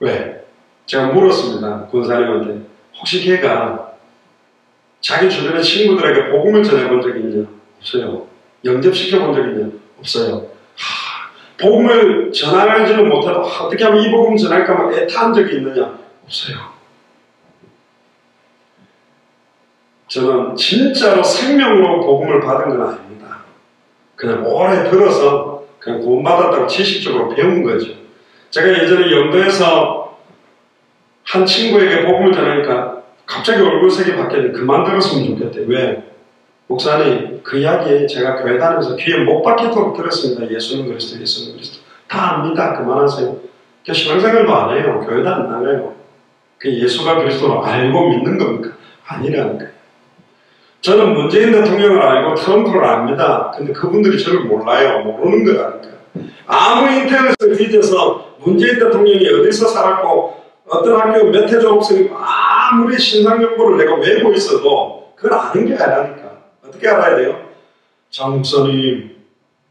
왜? 제가 물었습니다. 권사님한테. 혹시 걔가 자기 주변의 친구들에게 복음을 전해본 적이 있냐? 없어요. 영접시켜본 적이 있냐? 없어요. 복음을 전하지는 못해도 어떻게 하면 이 복음 전할까 막 애타한 적이 있느냐? 없어요. 저는 진짜로 생명으로 복음을 받은 건 아닙니다. 그냥 오래 들어서 그냥 구원받았다고 지식적으로 배운 거죠. 제가 예전에 영도에서 한 친구에게 복음을 전하니까 갑자기 얼굴색이 바뀌었는데 그만 들었으면 좋겠대요. 왜? 목사님, 그 이야기 제가 교회 다니면서 귀에 못 박히도록 들었습니다. 예수는 그리스도, 예수는 그리스도. 다 압니다. 그만하세요. 신앙생활도 안 해요. 교회도 안 나가요. 그 예수가 그리스도로 알고 믿는 겁니까? 아니라는 거예요. 저는 문재인 대통령을 알고 트럼프를 압니다. 근데 그분들이 저를 몰라요. 모르는 거라니까. 아무 인터넷을 뒤져서 문재인 대통령이 어디서 살았고 어떤 학교 몇 해 졸업생이고 아무리 신상 정보를 내가 외고 있어도 그걸 아는 게 아니라니까. 어떻게 알아야 돼요? 장 목사님,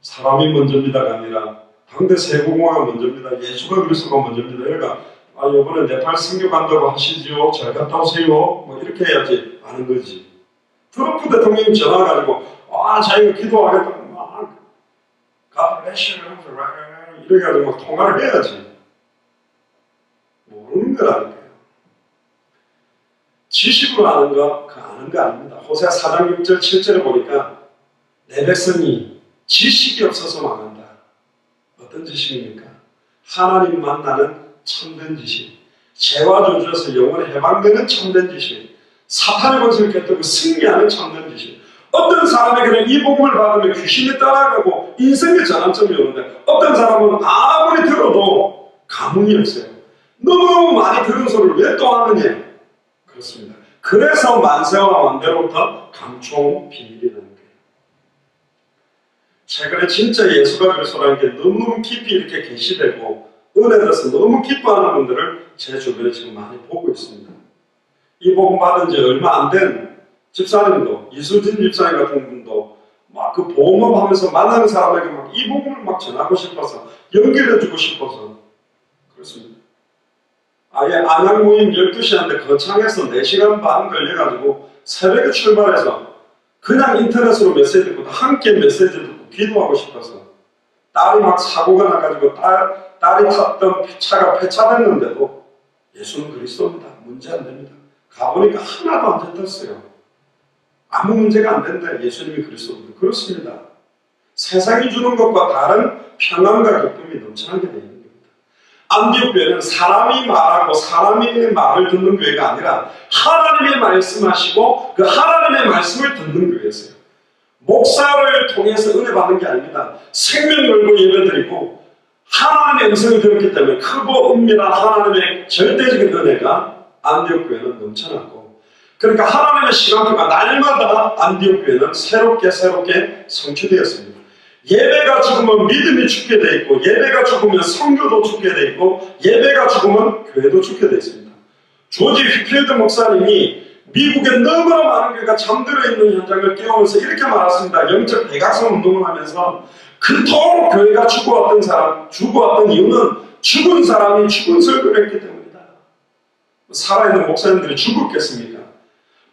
사람이 먼저입니다가 아니라 당대 세공화가 먼저입니다. 예수가 그리스도가 먼저입니다. 그러니까 이번에 네팔 선교 간다고 하시지요. 잘 갔다 오세요. 뭐 이렇게 해야지 아는 거지. 트럼프 대통령이 전화가지고 자기가 기도하겠다고 막 God bless you 이래가지고 막 통화를 해야지. 모르는 거라니까요. 지식으로 아는 거, 그 아는 거 아닙니다. 호세아 4장 6절 7절에 보니까 내 백성이 지식이 없어서 망한다. 어떤 지식입니까? 하나님 만나는 참된 지식, 죄와 저주에서 영원히 해방되는 참된 지식, 사탄의 권세를 깨뜨리고 승리하는 참된 지식. 어떤 사람에게는 이 복음을 받으면 귀신이 따라가고 인생의 전환점이 오는데, 어떤 사람은 아무리 들어도 감흥이 없어요. 너무너무 많이 들은 소리를 왜 또 하느냐? 그렇습니다. 그래서 만세와 완대로부터 감총 비밀이라는 거예요. 최근에 진짜 예수가 그리스도라는 게 너무너무 깊이 이렇게 계시되고 은혜 들어서 너무 기뻐하는 분들을 제 주변에 지금 많이 보고 있습니다. 이 복음 받은 지 얼마 안 된 집사님도, 이수진 집사님 같은 분도 막 그 보험업하면서 만나는 사람에게 막 이 복음을 막 전하고 싶어서 연결해주고 싶어서 그렇습니다. 아예 안양 모임 12시 하는데 거창에서 4시간 반 걸려가지고 새벽에 출발해서 그냥 인터넷으로 메시지 듣고 함께 메시지 듣고 기도하고 싶어서 딸이 막 사고가 나가지고 딸이 탔던 차가 폐차됐는데도 예수는 그리스도입니다. 문제 안 됩니다. 가보니까 하나도 안 잡혔어요. 아무 문제가 안 된다. 예수님이 그리스도입니다. 그렇습니다. 세상이 주는 것과 다른 평안과 기쁨이 넘쳐나게 되어 있는 겁니다. 안디옥 교회는 사람이 말하고 사람의 말을 듣는 교회가 아니라 하나님의 말씀하시고 그 하나님의 말씀을 듣는 교회였어요. 목사를 통해서 은혜 받는 게 아닙니다. 생명 걸고 예배드리고 하나님의 음성을 들었기 때문에 크고 은밀한 하나님의 절대적인 은혜가 안디옥 교회는 넘쳐났고, 그러니까 하나님의 시간표가 날마다 안디옥 교회는 새롭게 성취되었습니다. 예배가 죽으면 믿음이 죽게 돼 있고, 예배가 죽으면 성교도 죽게 돼 있고, 예배가 죽으면 교회도 죽게 돼 있습니다. 조지 휘필드 목사님이 미국에 너무나 많은 교회가 잠들어 있는 현장을 깨우면서 이렇게 말했습니다. 영적 대각성 운동을 하면서 그토록 교회가 죽어왔던 이유는 죽은 사람이 죽은 설교를 했기 때문이다. 살아있는 목사님들이 죽었겠습니까?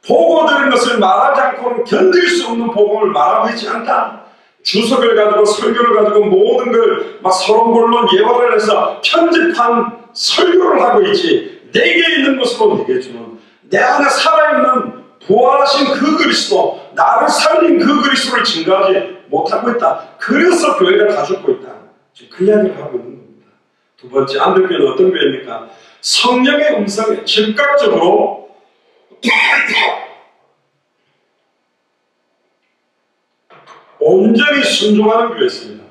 보고 들은 것을 말하지 않고는 견딜 수 없는 복음을 말하고 있지 않다. 주석을 가지고 설교를 가지고 모든 걸 막 서론본론 예화를 해서 편집한 설교를 하고 있지, 내게 있는 것으로 내게 주는 내 안에 살아있는 부활하신 그 그리스도, 나를 살린 그 그리스도를 증거하지 못하고 있다. 그래서 교회가 다 죽고 있다. 지금 그 이야기를 하고 있는 겁니다. 두 번째, 안디옥 교회는 어떤 교회입니까? 성령의 음성에 즉각적으로 온전히 순종하는 교회였습니다.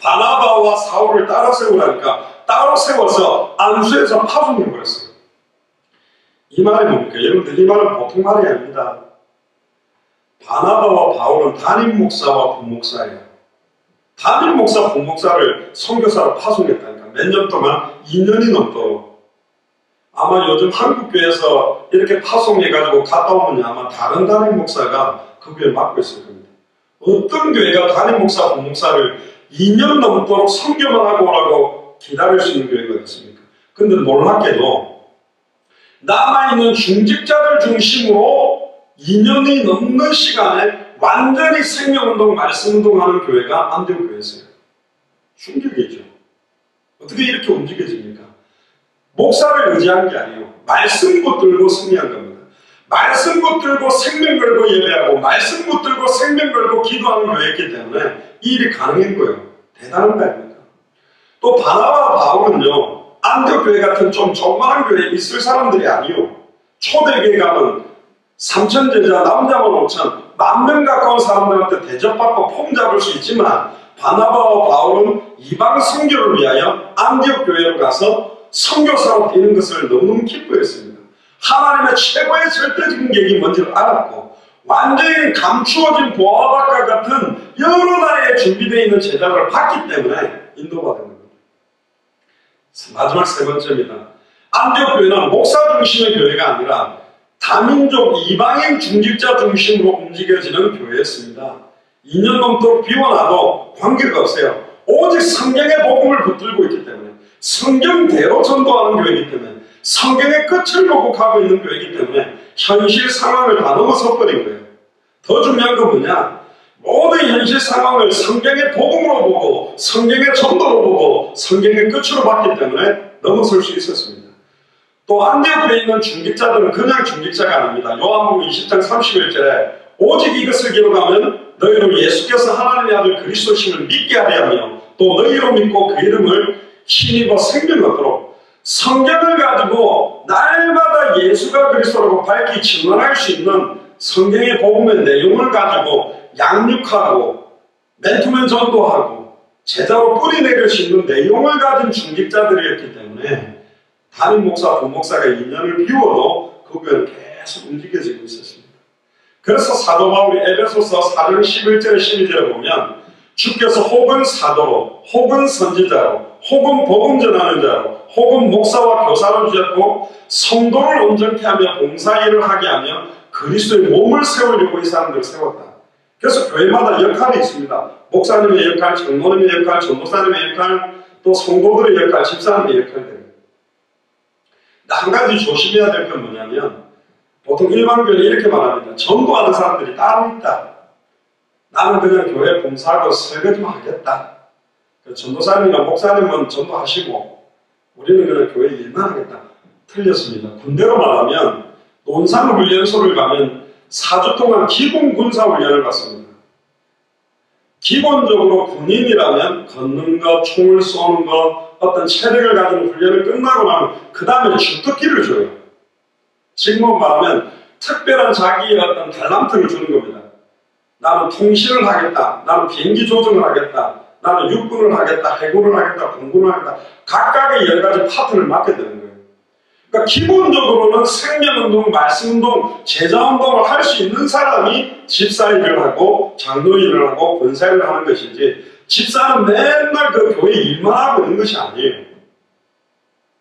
바나바와 사울을 따로 세우라니까 따로 세워서 안수해서 파송해버렸어요. 이 말이 뭡니까? 여러분들, 이 말은 보통 말이 아닙니다. 바나바와 바울은 담임 목사와 부목사예요. 담임 목사, 부목사를 선교사로 파송했다니까. 몇 년 동안 2년이 넘도록. 아마 요즘 한국교회에서 이렇게 파송해가지고 갔다 오면 아마 다른 담임 목사가 그 교회 맡고 있을 겁니다. 어떤 교회가 담임 목사, 부목사를 2년 넘도록 선교만 하고 오라고 기다릴 수 있는 교회가 있습니까? 근데 놀랍게도 남아있는 중직자들 중심으로 2년이 넘는 시간에 완전히 생명운동, 말씀운동하는 교회가 안디옥 교회였어요. 충격이죠. 어떻게 이렇게 움직여집니까? 목사를 의지한 게 아니에요. 말씀 붙들고 승리한 겁니다. 말씀 붙들고 생명 걸고 예배하고 말씀 붙들고 생명 걸고 기도하는 교회였기 때문에 이 일이 가능한 거예요. 대단한 거 아닙니까? 또 바나바와 바울은요, 안디옥 교회 같은 좀 조그마한 교회에 있을 사람들이 아니요. 초대교회 가면 3,000 제자, 남자만 5,000, 10,000명 가까운 사람들한테 대접받고 폼 잡을 수 있지만 바나바와 바울은 이방 선교를 위하여 안디옥 교회로 가서 선교사로 되는 것을 너무너무 기뻐했습니다. 하나님의 최고의 절대적인 계획이 뭔지를 알았고 완전히 감추어진 보아박과 같은 여러 나라에 준비되어 있는 제자를 봤기 때문에 인도받은 겁니다. 마지막 세 번째입니다. 안디옥 교회는 목사 중심의 교회가 아니라 다민족 이방인 중직자 중심으로 움직여지는 교회였습니다. 2년 넘도록 비워놔도 관계가 없어요. 오직 성경의 복음을 붙들고 있기 때문에, 성경대로 전도하는 교회이기 때문에, 성경의 끝을 보고 가고 있는 교회이기 때문에 현실 상황을 다 넘어서 버린 거예요. 더 중요한 건 뭐냐? 모든 현실 상황을 성경의 복음으로 보고 성경의 전도로 보고 성경의 끝으로 봤기 때문에 넘어설 수 있었습니다. 또 안디옥 교회에 있는 중직자들은 그냥 중직자가 아닙니다. 요한복음 20장 31절에 오직 이것을 기록하면 너희로 예수께서 하나님의 아들 그리스도심을 믿게 하려 하며 또 너희로 믿고 그 이름을 힘입어 생명을 얻도록, 성경을 가지고 날마다 예수가 그리스도라고 밝히 증언할 수 있는 성경의 복음의 내용을 가지고 양육하고 맨투맨 전도하고 제자로 뿌리내릴 수 있는 내용을 가진 중직자들이었기 때문에 담임 목사, 부목사가 2년을 비워도 그 교회는 계속 움직여지고 있었습니다. 그래서 사도 바울이 에베소서 4장 11절에 12절에 보면 주께서 혹은 사도로, 혹은 선지자로, 혹은 복음 전하는 자로, 혹은 목사와 교사로 주셨고 성도를 온전케 하며 봉사일을 하게 하며 그리스도의 몸을 세우려고 이 사람들을 세웠다. 그래서 교회마다 역할이 있습니다. 목사님의 역할, 장로님의 역할, 전도사님의 역할, 또 성도들의 역할, 집사님의 역할들. 한 가지 조심해야 될 건 뭐냐면 보통 일반 교회는 이렇게 말합니다. 전도하는 사람들이 따로 있다. 나는 그냥 교회 봉사하고 설거지만 하겠다. 전도사님이나 목사님은 전도하시고 우리는 그냥 교회 일만 하겠다. 틀렸습니다. 군대로 말하면 논산훈련소를 가면 4주 동안 기본 군사훈련을 받습니다. 기본적으로 군인이라면 걷는 것, 총을 쏘는 것, 어떤 체력을 가진 훈련을 끝나고 나면 그 다음에 주특기를 줘요. 지금 말하면 특별한 자기의 어떤 달란트를 주는 겁니다. 나는 통신을 하겠다. 나는 비행기 조종을 하겠다. 나는 육군을 하겠다. 해군을 하겠다. 공군을 하겠다. 각각의 여러 가지 파트를 맡게 되는 거예요. 그러니까 기본적으로는 생명운동, 말씀운동, 제자운동을 할 수 있는 사람이 집사일을 하고 장로일을 하고 권사일을 하는 것이지 집사는 맨날 그 교회 일만 하고 있는 것이 아니에요.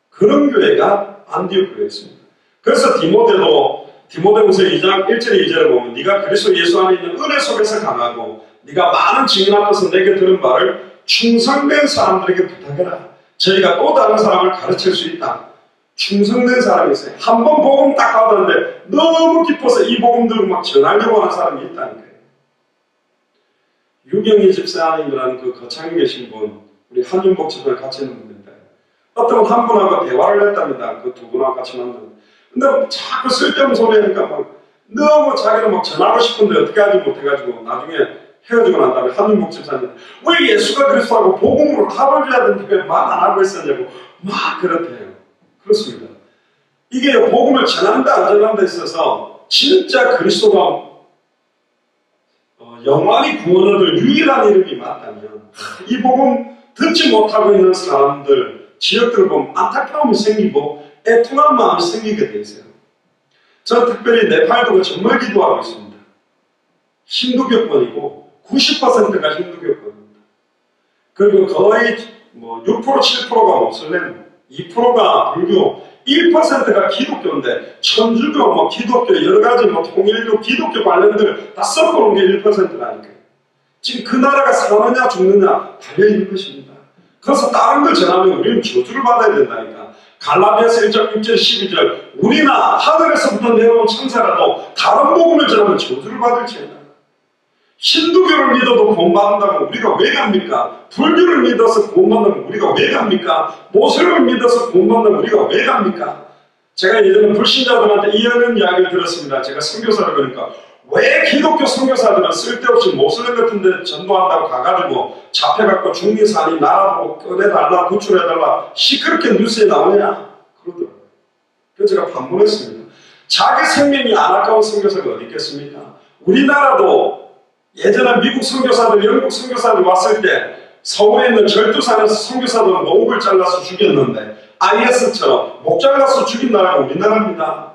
그런 교회가 안디옥 교회였습니다. 그래서 디모데후서 2장 1절에 2절에 보면 네가 그리스도 예수 안에 있는 은혜 속에서 강하고 네가 많은 증인 앞에서 내게 들은 바를 충성된 사람들에게 부탁해라. 저희가 또 다른 사람을 가르칠 수 있다. 충성된 사람이 있어요. 한 번 복음 딱 받았는데 너무 기뻐서 이 복음 들고 막 전하려고 하는 사람이 있다는 거예요. 유경희 집사님이라는 그 거창에 계신 분, 우리 한윤복 집사를 같이 있는 분입니다. 어떤 한 분하고 대화를 했답니다. 그 두 분하고 같이 만나는. 근데 자꾸 쓸데없는 소리 하니까 막 너무 자기는 막 전하고 싶은데 어떻게 하지 못해가지고 나중에 헤어지고 난 다음에 한윤복 집사님 왜 예수가 그리스도하고 복음으로 답을 줘야 되는데 왜 말 안 하고 있었냐고 막 그렇대요. 그렇습니다. 이게 복음을 전한다 안 전한다 데 있어서 진짜 그리스도가 영원히 구원 얻을 유일한 이름이 맞다면 이 복음 듣지 못하고 있는 사람들 지역들을 보면 안타까움이 생기고 애통한 마음이 생기게 돼 있어요. 저는 특별히 네팔도 정말 기도하고 있습니다. 힌두교권이고 90%가 힌두교권입니다. 그리고 거의 6% 7%가 모슬렘, 2%가 불교, 1%가 기독교인데 천주교, 기독교, 여러가지 통일교, 기독교 관련들 다 섞어놓은 게 1%라니까요. 지금 그 나라가 사느냐 죽느냐 달려있는 것입니다. 그래서 다른 걸 전하면 우리는 저주를 받아야 된다니까. 갈라디아서 1장 6절 12절 우리나 하늘에서부터 내려온 천사라도 다른 복음을 전하면 저주를 받을지어다. 힌두교를 믿어도 구원받는다면 우리가 왜 갑니까? 불교를 믿어서 구원받는다면 우리가 왜 갑니까? 모슬림을 믿어서 구원받는다면 우리가 왜 갑니까? 제가 예전에 불신자들한테 이런 이야기를 들었습니다. 제가 선교사를 그러니까 왜 기독교 선교사들은 쓸데없이 모슬림 같은 데 전도한다고 가가지고 잡혀갖고 중리산이 나라보고 꺼내달라 구출해달라 시끄럽게 뉴스에 나오냐? 그러더라고요. 그래서 제가 반문했습니다. 자기 생명이 안 아까운 선교사가 어디 있겠습니까? 우리나라도 예전에 미국 선교사들, 영국 선교사들 왔을 때 서울에 있는 절두산에서 선교사들은 목을 잘라서 죽였는데 IS처럼 목 잘라서 죽인 나라가 우리나라입니다.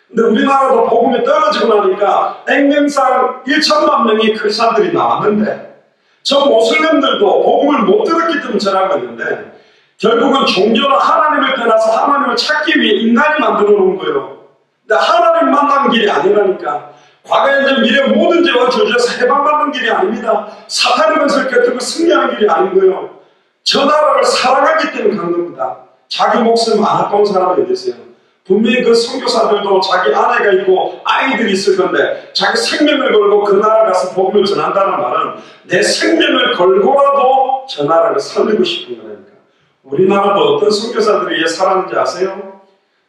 근데 우리나라도 복음이 떨어지고 나니까 앵명상 1천만 명의 크리스찬들이 나왔는데 저 모슬렘들도 복음을 못 들었기 때문에 전하고 있는데 결국은 종교는 하나님을 떠나서 하나님을 찾기 위해 인간이 만들어 놓은 거예요. 근데 하나님 만난 길이 아니라니까. 과거, 현재, 미래 모든 죄와 저주에서 해방받는 길이 아닙니다. 사탄의 것을 꿰뚫고 승리하는 길이 아닌 거예요. 저 나라를 사랑하기 때문에 가는 겁니다. 자기 목숨 안 아까운 사람이 어디 있어요? 분명히 그 선교사들도 자기 아내가 있고 아이들이 있을 건데 자기 생명을 걸고 그 나라 가서 복음을 전한다는 말은 내 생명을 걸고라도 저 나라를 살리고 싶은 거니까. 우리나라도 어떤 선교사들이 왜 살았는지 아세요?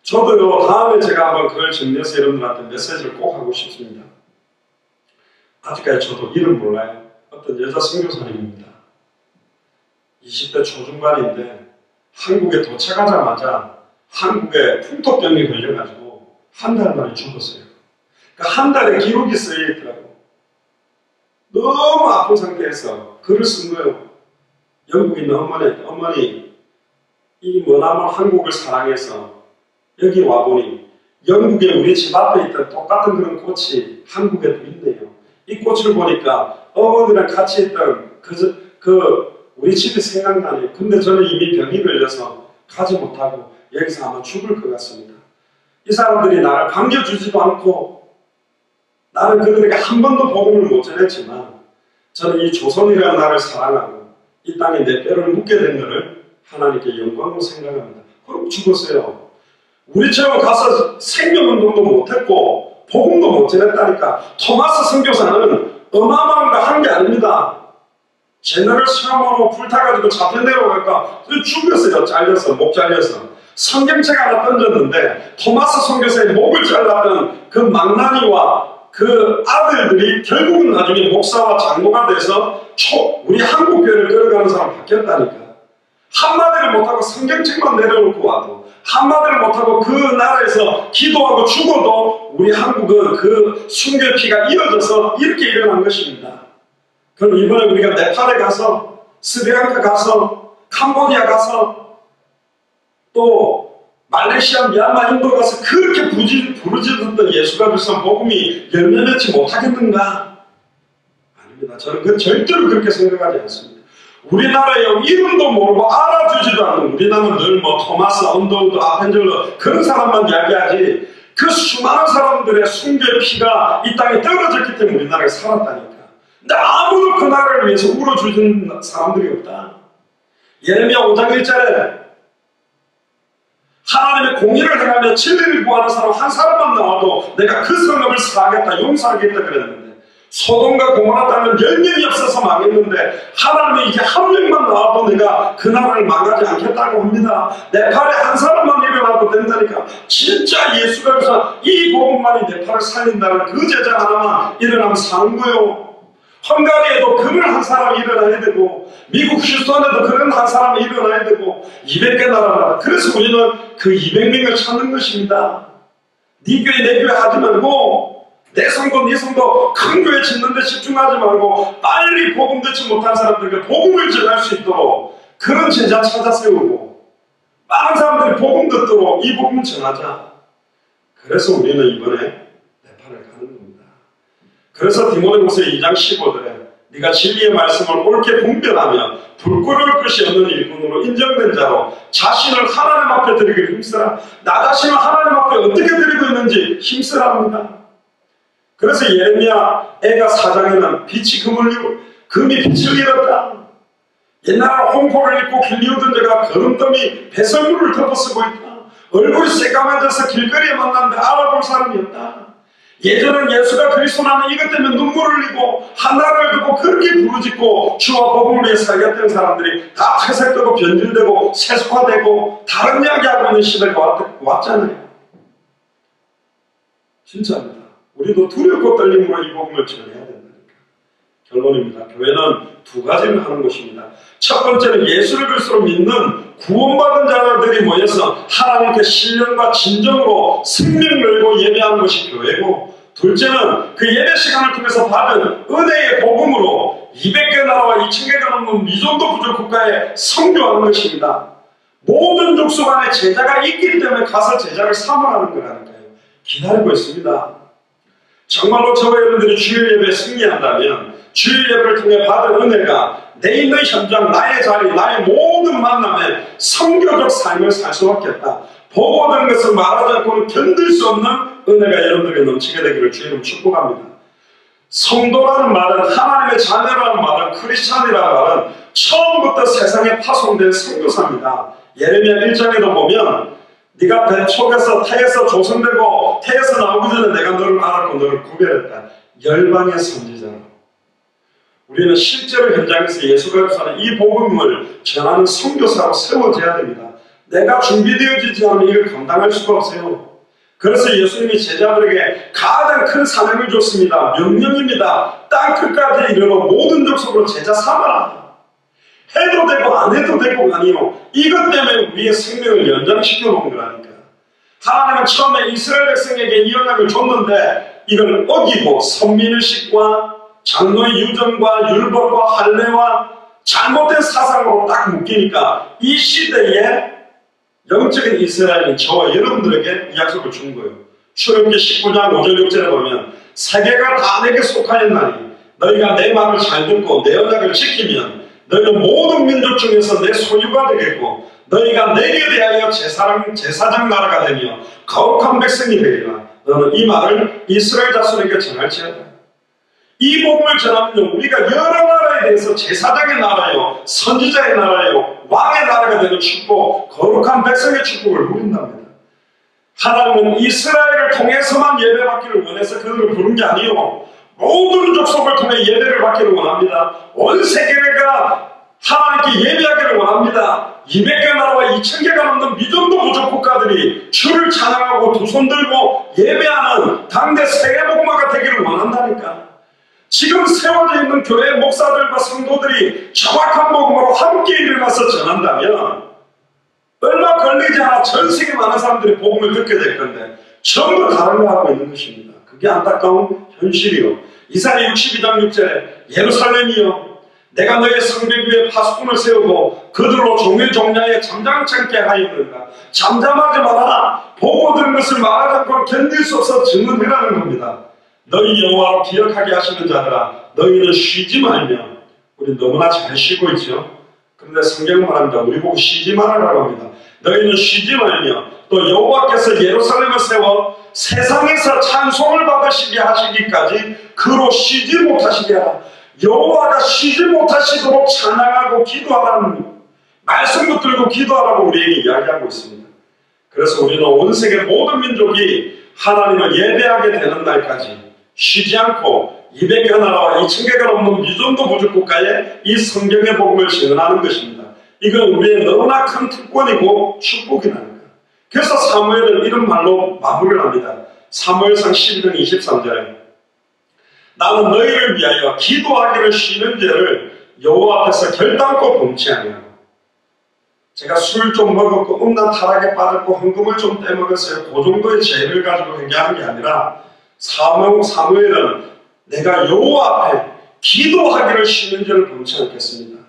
저도요, 다음에 제가 한번 그걸 정리해서 여러분들한테 메시지를 꼭 하고 싶습니다. 아직까지 저도 이름 몰라요. 어떤 여자 선교사님입니다. 20대 초중반인데 한국에 도착하자마자 한국에 풍토병이 걸려가지고 한 달 만에 죽었어요. 그러니까 한 달에 기록이 쓰여 있더라고요. 너무 아픈 상태에서 글을 쓴 거예요. 영국에 있는 어머니 이 머나먼 한국을 사랑해서 여기 와보니 영국에 우리 집 앞에 있던 똑같은 그런 꽃이 한국에도 있네요. 이 꽃을 보니까 어머니랑 같이 있던 우리 집이 생각나네요. 근데 저는 이미 병이 걸려서 가지 못하고 여기서 아마 죽을 것 같습니다. 이 사람들이 나를 반겨주지도 않고 나는 그들에게 한 번도 복음을 못 전했지만 저는 이 조선이라는 나라를 사랑하고 이 땅에 내 뼈를 묻게 된 것을 하나님께 영광으로 생각합니다. 그럼 죽었어요. 우리처럼 가서 생명운동도 못했고 복음도 못 전했다니까. 토마스 선교사는 어마어마한 거 한 게 아닙니다. 제너럴 시험으로 불타가지고 잡혀 내려갈까 죽였어요. 잘려서, 목 잘려서. 성경책 하나 던졌는데 토마스 선교사의 목을 잘랐던 그 망나니와 그 아들들이 결국은 나중에 목사와 장로가 돼서 우리 한국교회를 끌어가는 사람 바뀌었다니까. 한마디를 못하고 성경책만 내려놓고 와도, 한마디를 못하고 그 나라에서 기도하고 죽어도 우리 한국은 그 순교의 피가 이어져서 이렇게 일어난 것입니다. 그럼 이번에 우리가 네팔에 가서, 스리랑카 가서, 캄보디아 가서, 또 말레이시아, 미얀마, 인도 가서 그렇게 부르짖었던 예수가 주신 복음이 열매 맺지 못하겠는가? 아닙니다. 저는 그 절대로 그렇게 생각하지 않습니다. 우리나라에 이름도 모르고 알아주지도 않는, 우리나라는 늘 뭐 토마스, 언더우드, 아펜젤러 그런 사람만 이야기하지, 그 수많은 사람들의 순교의 피가 이 땅에 떨어졌기 때문에 우리나라가 살았다니까. 근데 아무도 그 나라를 위해서 울어주는 사람들이 없다. 예레미야 5장 1절에 하나님의 공의를 행하며 진리를 구하는 사람 한 사람만 나와도 내가 그 성읍을 사하겠다, 용서하겠다 그랬는데, 소돔과 고모라 땅은 10명이 없어서 망했는데 하나님이 이제 한 명만 나와도 내가 그 나라를 망하지 않겠다고 합니다. 네팔에 한 사람만 일어나도 된다니까. 진짜 예수가 그래서 이 복음만이 네팔을 살린다는 그 제자 하나만 일어나면 사는 거예요. 헝가리에도 그런 한 사람이 일어나야 되고, 미국 휴스턴에도 그런 한 사람이 일어나야 되고, 200개 나라마다. 그래서 우리는 그 200명을 찾는 것입니다. 네 교회 내 교회 하지 말고, 내 성도 네 성도 큰 교회 짓는 데 집중하지 말고 빨리 복음 듣지 못한 사람들에게 복음을 전할 수 있도록 그런 제자 찾아 세우고, 많은 사람들이 복음 듣도록 이 복음을 전하자. 그래서 우리는 이번에 네팔을 가는 겁니다. 그래서 디모데후서 2장 15절에 네가 진리의 말씀을 옳게 분별하며 불 끄러울 것이 없는 일꾼으로 인정된 자로 자신을 하나님 앞에 드리기를 힘쓰라. 나 자신을 하나님 앞에 어떻게 드리고 있는지 힘쓰라 합니다. 그래서 예레미야 애가 4장에는 빛이 금을 이루고 금이 빛을 잃었다. 옛날에 홍포를 입고 길리우던 자가 거름더미 배설물을 덮어쓰고 있다. 얼굴이 새까매져서 길거리에 만났는데 알아볼 사람이 없다. 예전엔 예수가 그리스도라는 이것 때문에 눈물을 흘리고 하나를 두고 그렇게 부르짖고 주와 복음을 위해 살겠다는 사람들이 다 퇴색되고 변질되고 세속화되고 다른 이야기하고 있는 시대가 왔잖아요. 진짜입니다. 우리도 두렵고 떨림으로 이 복음을 전해야 된다니까. 결론입니다. 교회는 두 가지를 하는 것입니다. 첫 번째는 예수를 그리스도로 믿는 구원받은 자들이 모여서 하나님께 신령과 진정으로 생명 열고 예배하는 것이 교회고, 둘째는 그 예배 시간을 통해서 받은 은혜의 복음으로 200개 나라와 2000개가 넘는 미전도 부족 국가에 선교하는 것입니다. 모든 족속 안에 제자가 있기 때문에 가서 제자를 삼으라는 거라니까요. 기다리고 있습니다. 정말로 저와 여러분들이 주일 예배에 승리한다면 주일 예배를 통해 받은 은혜가 내 있는 현장, 나의 자리, 나의 모든 만남에 선교적 삶을 살 수밖에 없다. 보고 된 것을 말하지 않고는 견딜 수 없는 은혜가 여러분들에게 넘치게 되기를 주님 축복합니다. 성도라는 말은, 하나님의 자녀라는 말은, 크리스찬이라는 말은 처음부터 세상에 파송된 선교사입니다. 예레미야 1장에도 보면 네가 배 속에서 태에서 조성되고 태에서 나오기 전에 내가 너를 알았고 너를 구별했다. 열방의 선지자로. 우리는 실제로 현장에서 예수가 사는 이 복음을 전하는 선교사로 세워져야 됩니다. 내가 준비되어지지 않으면 이걸 감당할 수가 없어요. 그래서 예수님이 제자들에게 가장 큰 사명을 줬습니다. 명령입니다. 땅 끝까지 이르러 모든 족속으로 제자 삼아라. 해도 되고 안 해도 되고가 아니요. 이것 때문에 우리의 생명을 연장시켜 놓은 거라니까. 하나님은 처음에 이스라엘 백성에게 이 언약을 줬는데 이걸 어기고 선민의식과 장로의 유전과 율법과 할례와 잘못된 사상으로 딱 묶이니까 이 시대에 영적인 이스라엘이 저와 여러분들에게 이 약속을 준 거예요. 출애굽기 19장 5절 6절에 보면 세계가 다 내게 속하였나니 너희가 내 말을 잘 듣고 내 언약을 지키면 너희는 모든 민족 중에서 내 소유가 되겠고 너희가 내게 대하여 제사장 나라가 되며 거룩한 백성이 되리라. 너는 이 말을 이스라엘 자손에게 전할지어다. 이 복음을 전하면 우리가 여러 나라에 대해서 제사장의 나라요, 선지자의 나라요, 왕의 나라가 되는 축복, 거룩한 백성의 축복을 누린답니다. 하나님은 이스라엘을 통해서만 예배받기를 원해서 그들을 부른 게 아니요, 모든 족속을 통해 예배를 받기를 원합니다. 온 세계가 하나님께 예배하기를 원합니다. 200개 나라와 2000개가 넘는 미전도 부족 국가들이 주를 찬양하고 두 손 들고 예배하는 당대 세계복음화가 되기를 원한다니까. 지금 세워져 있는 교회 목사들과 성도들이 정확한 복음으로 함께 일어나서 전한다면 얼마 걸리지 않아 전 세계 많은 사람들이 복음을 듣게 될 건데 전부 다른 거 하고 있는 것입니다. 그게 안타까운 현실이요. 이사야 62장 6절에 예루살렘이여 내가 너의 성벽 위에 파수꾼을 세우고 그들로 종일 종량에 잠잠치 않게 하였는가. 잠잠하지 말아라. 보고 들은 것을 말하지 않고 견딜 수 없어 증언해라는 겁니다. 너희 여호와로 기억하게 하시는 자들아 너희는 쉬지 말며. 우리 너무나 잘 쉬고 있죠. 그런데 성경은 말합니다. 우리 보고 쉬지 말아라고 합니다. 너희는 쉬지 말며 또 여호와께서 예루살렘을 세워 세상에서 찬송을 받으시게 하시기까지 그로 쉬지 못하시게 하라. 여호와가 쉬지 못하시도록 찬양하고 기도하라는 말씀 붙들고 기도하라고 우리에게 이야기하고 있습니다. 그래서 우리는 온 세계 모든 민족이 하나님을 예배하게 되는 날까지 쉬지 않고 200개 나라와 2000개가 넘는 미전도 부족 국가에 이 성경의 복음을 증언하는 것입니다. 이건 우리의 너무나 큰 특권이고 축복이라는 거예요. 그래서 사무엘은 이런 말로 마무리를 합니다. 사무엘상 12장 23절에 나는 너희를 위하여 기도하기를 쉬는 죄를 여호와 앞에서 결단코 범치 아니하고. 제가 술 좀 먹었고 음란 타락에 빠졌고 헌금을 좀 떼먹었어요. 그 정도의 죄를 가지고 얘기하는 게 아니라 사무엘은 내가 여호와 앞에 기도하기를 쉬는 죄를 범치 않겠습니다.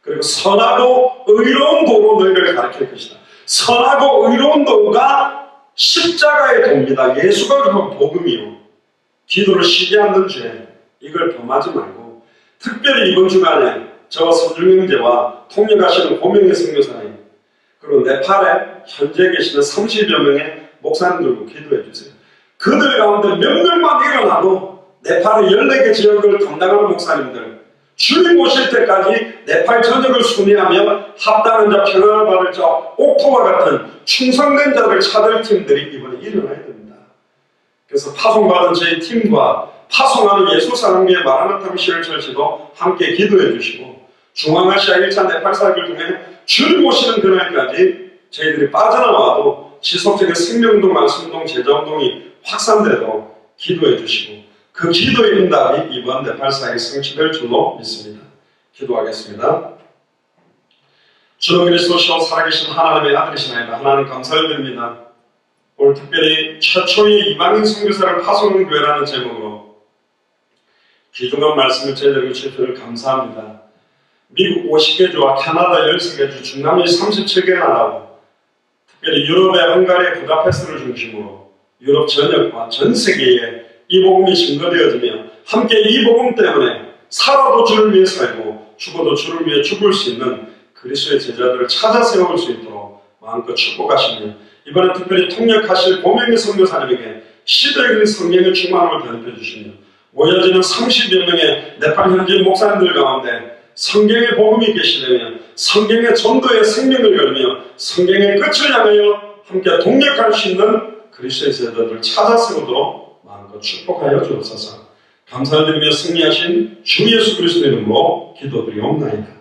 그리고 선하고 의로운 도로 너희를 가르칠 것이다. 선하고 의로운 도가 십자가의 도입니다. 예수가 그 복음이요. 기도를 쉬지 않는 죄, 이걸 범하지 말고 특별히 이번 주간에 저와 서준형제와 통역하시는 고명의 선교사님 그리고 네팔에 현재 계시는 30여 명의 목사님들과 기도해 주세요. 그들 가운데 몇 명만 일어나도 네팔의 14개 지역을 담당하는 목사님들 주님 오실 때까지 네팔 전역을 순회하며 합당한 자, 평안을 받을 자, 옥토와 같은 충성된 자들 찾을 팀들이 이번에 일어나야 됩니다. 그래서 파송받은 저희 팀과 파송하는 예수사랑교회 마라나타 미션 철치도 함께 기도해 주시고 중앙아시아 1차 네팔 사역을 통해 주님 오시는 그날까지 저희들이 빠져나와도 지속적인 생명운동, 말씀운동, 제자운동이 확산되도록 기도해 주시고 그 기도의 응답이 이번 네팔 사역이 성취될 줄로 믿습니다. 기도하겠습니다. 주로 그리스도시오 살아계신 하나님의 아들이시나이다. 하나님 감사를 드립니다. 오늘 특별히 최초의 이방인 선교사를 파송하는 교회라는 제목으로 귀중한 말씀을 저희들에게 주셔서 감사합니다. 미국 50개 주와 캐나다 13개 주, 중남미 37개 나라고 특별히 유럽의 헝가리의 부다페스트를 중심으로 유럽 전역과 전 세계에 이 복음이 증거되어지며 함께 이 복음 때문에 살아도 주를 위해 살고 죽어도 주를 위해 죽을 수 있는 그리스도의 제자들을 찾아 세울 수 있도록 마음껏 축복하시며 이번에 특별히 통역하실 고명의 선교사님에게 시대적인 성령의 충만함을 대접해 주시며 모여지는 30여 명의 네팔 현지 목사님들 가운데 성경의 복음이 계시되며 성경의 전도의 생명을 걸며 성경의 끝을 향하여 함께 동력할 수 있는 그리스도의 제자들을 찾아 세우도록 마음껏 축복하여 주옵소서. 감사드리며 승리하신 주 예수 그리스도의 이름으로 기도드리옵나이다.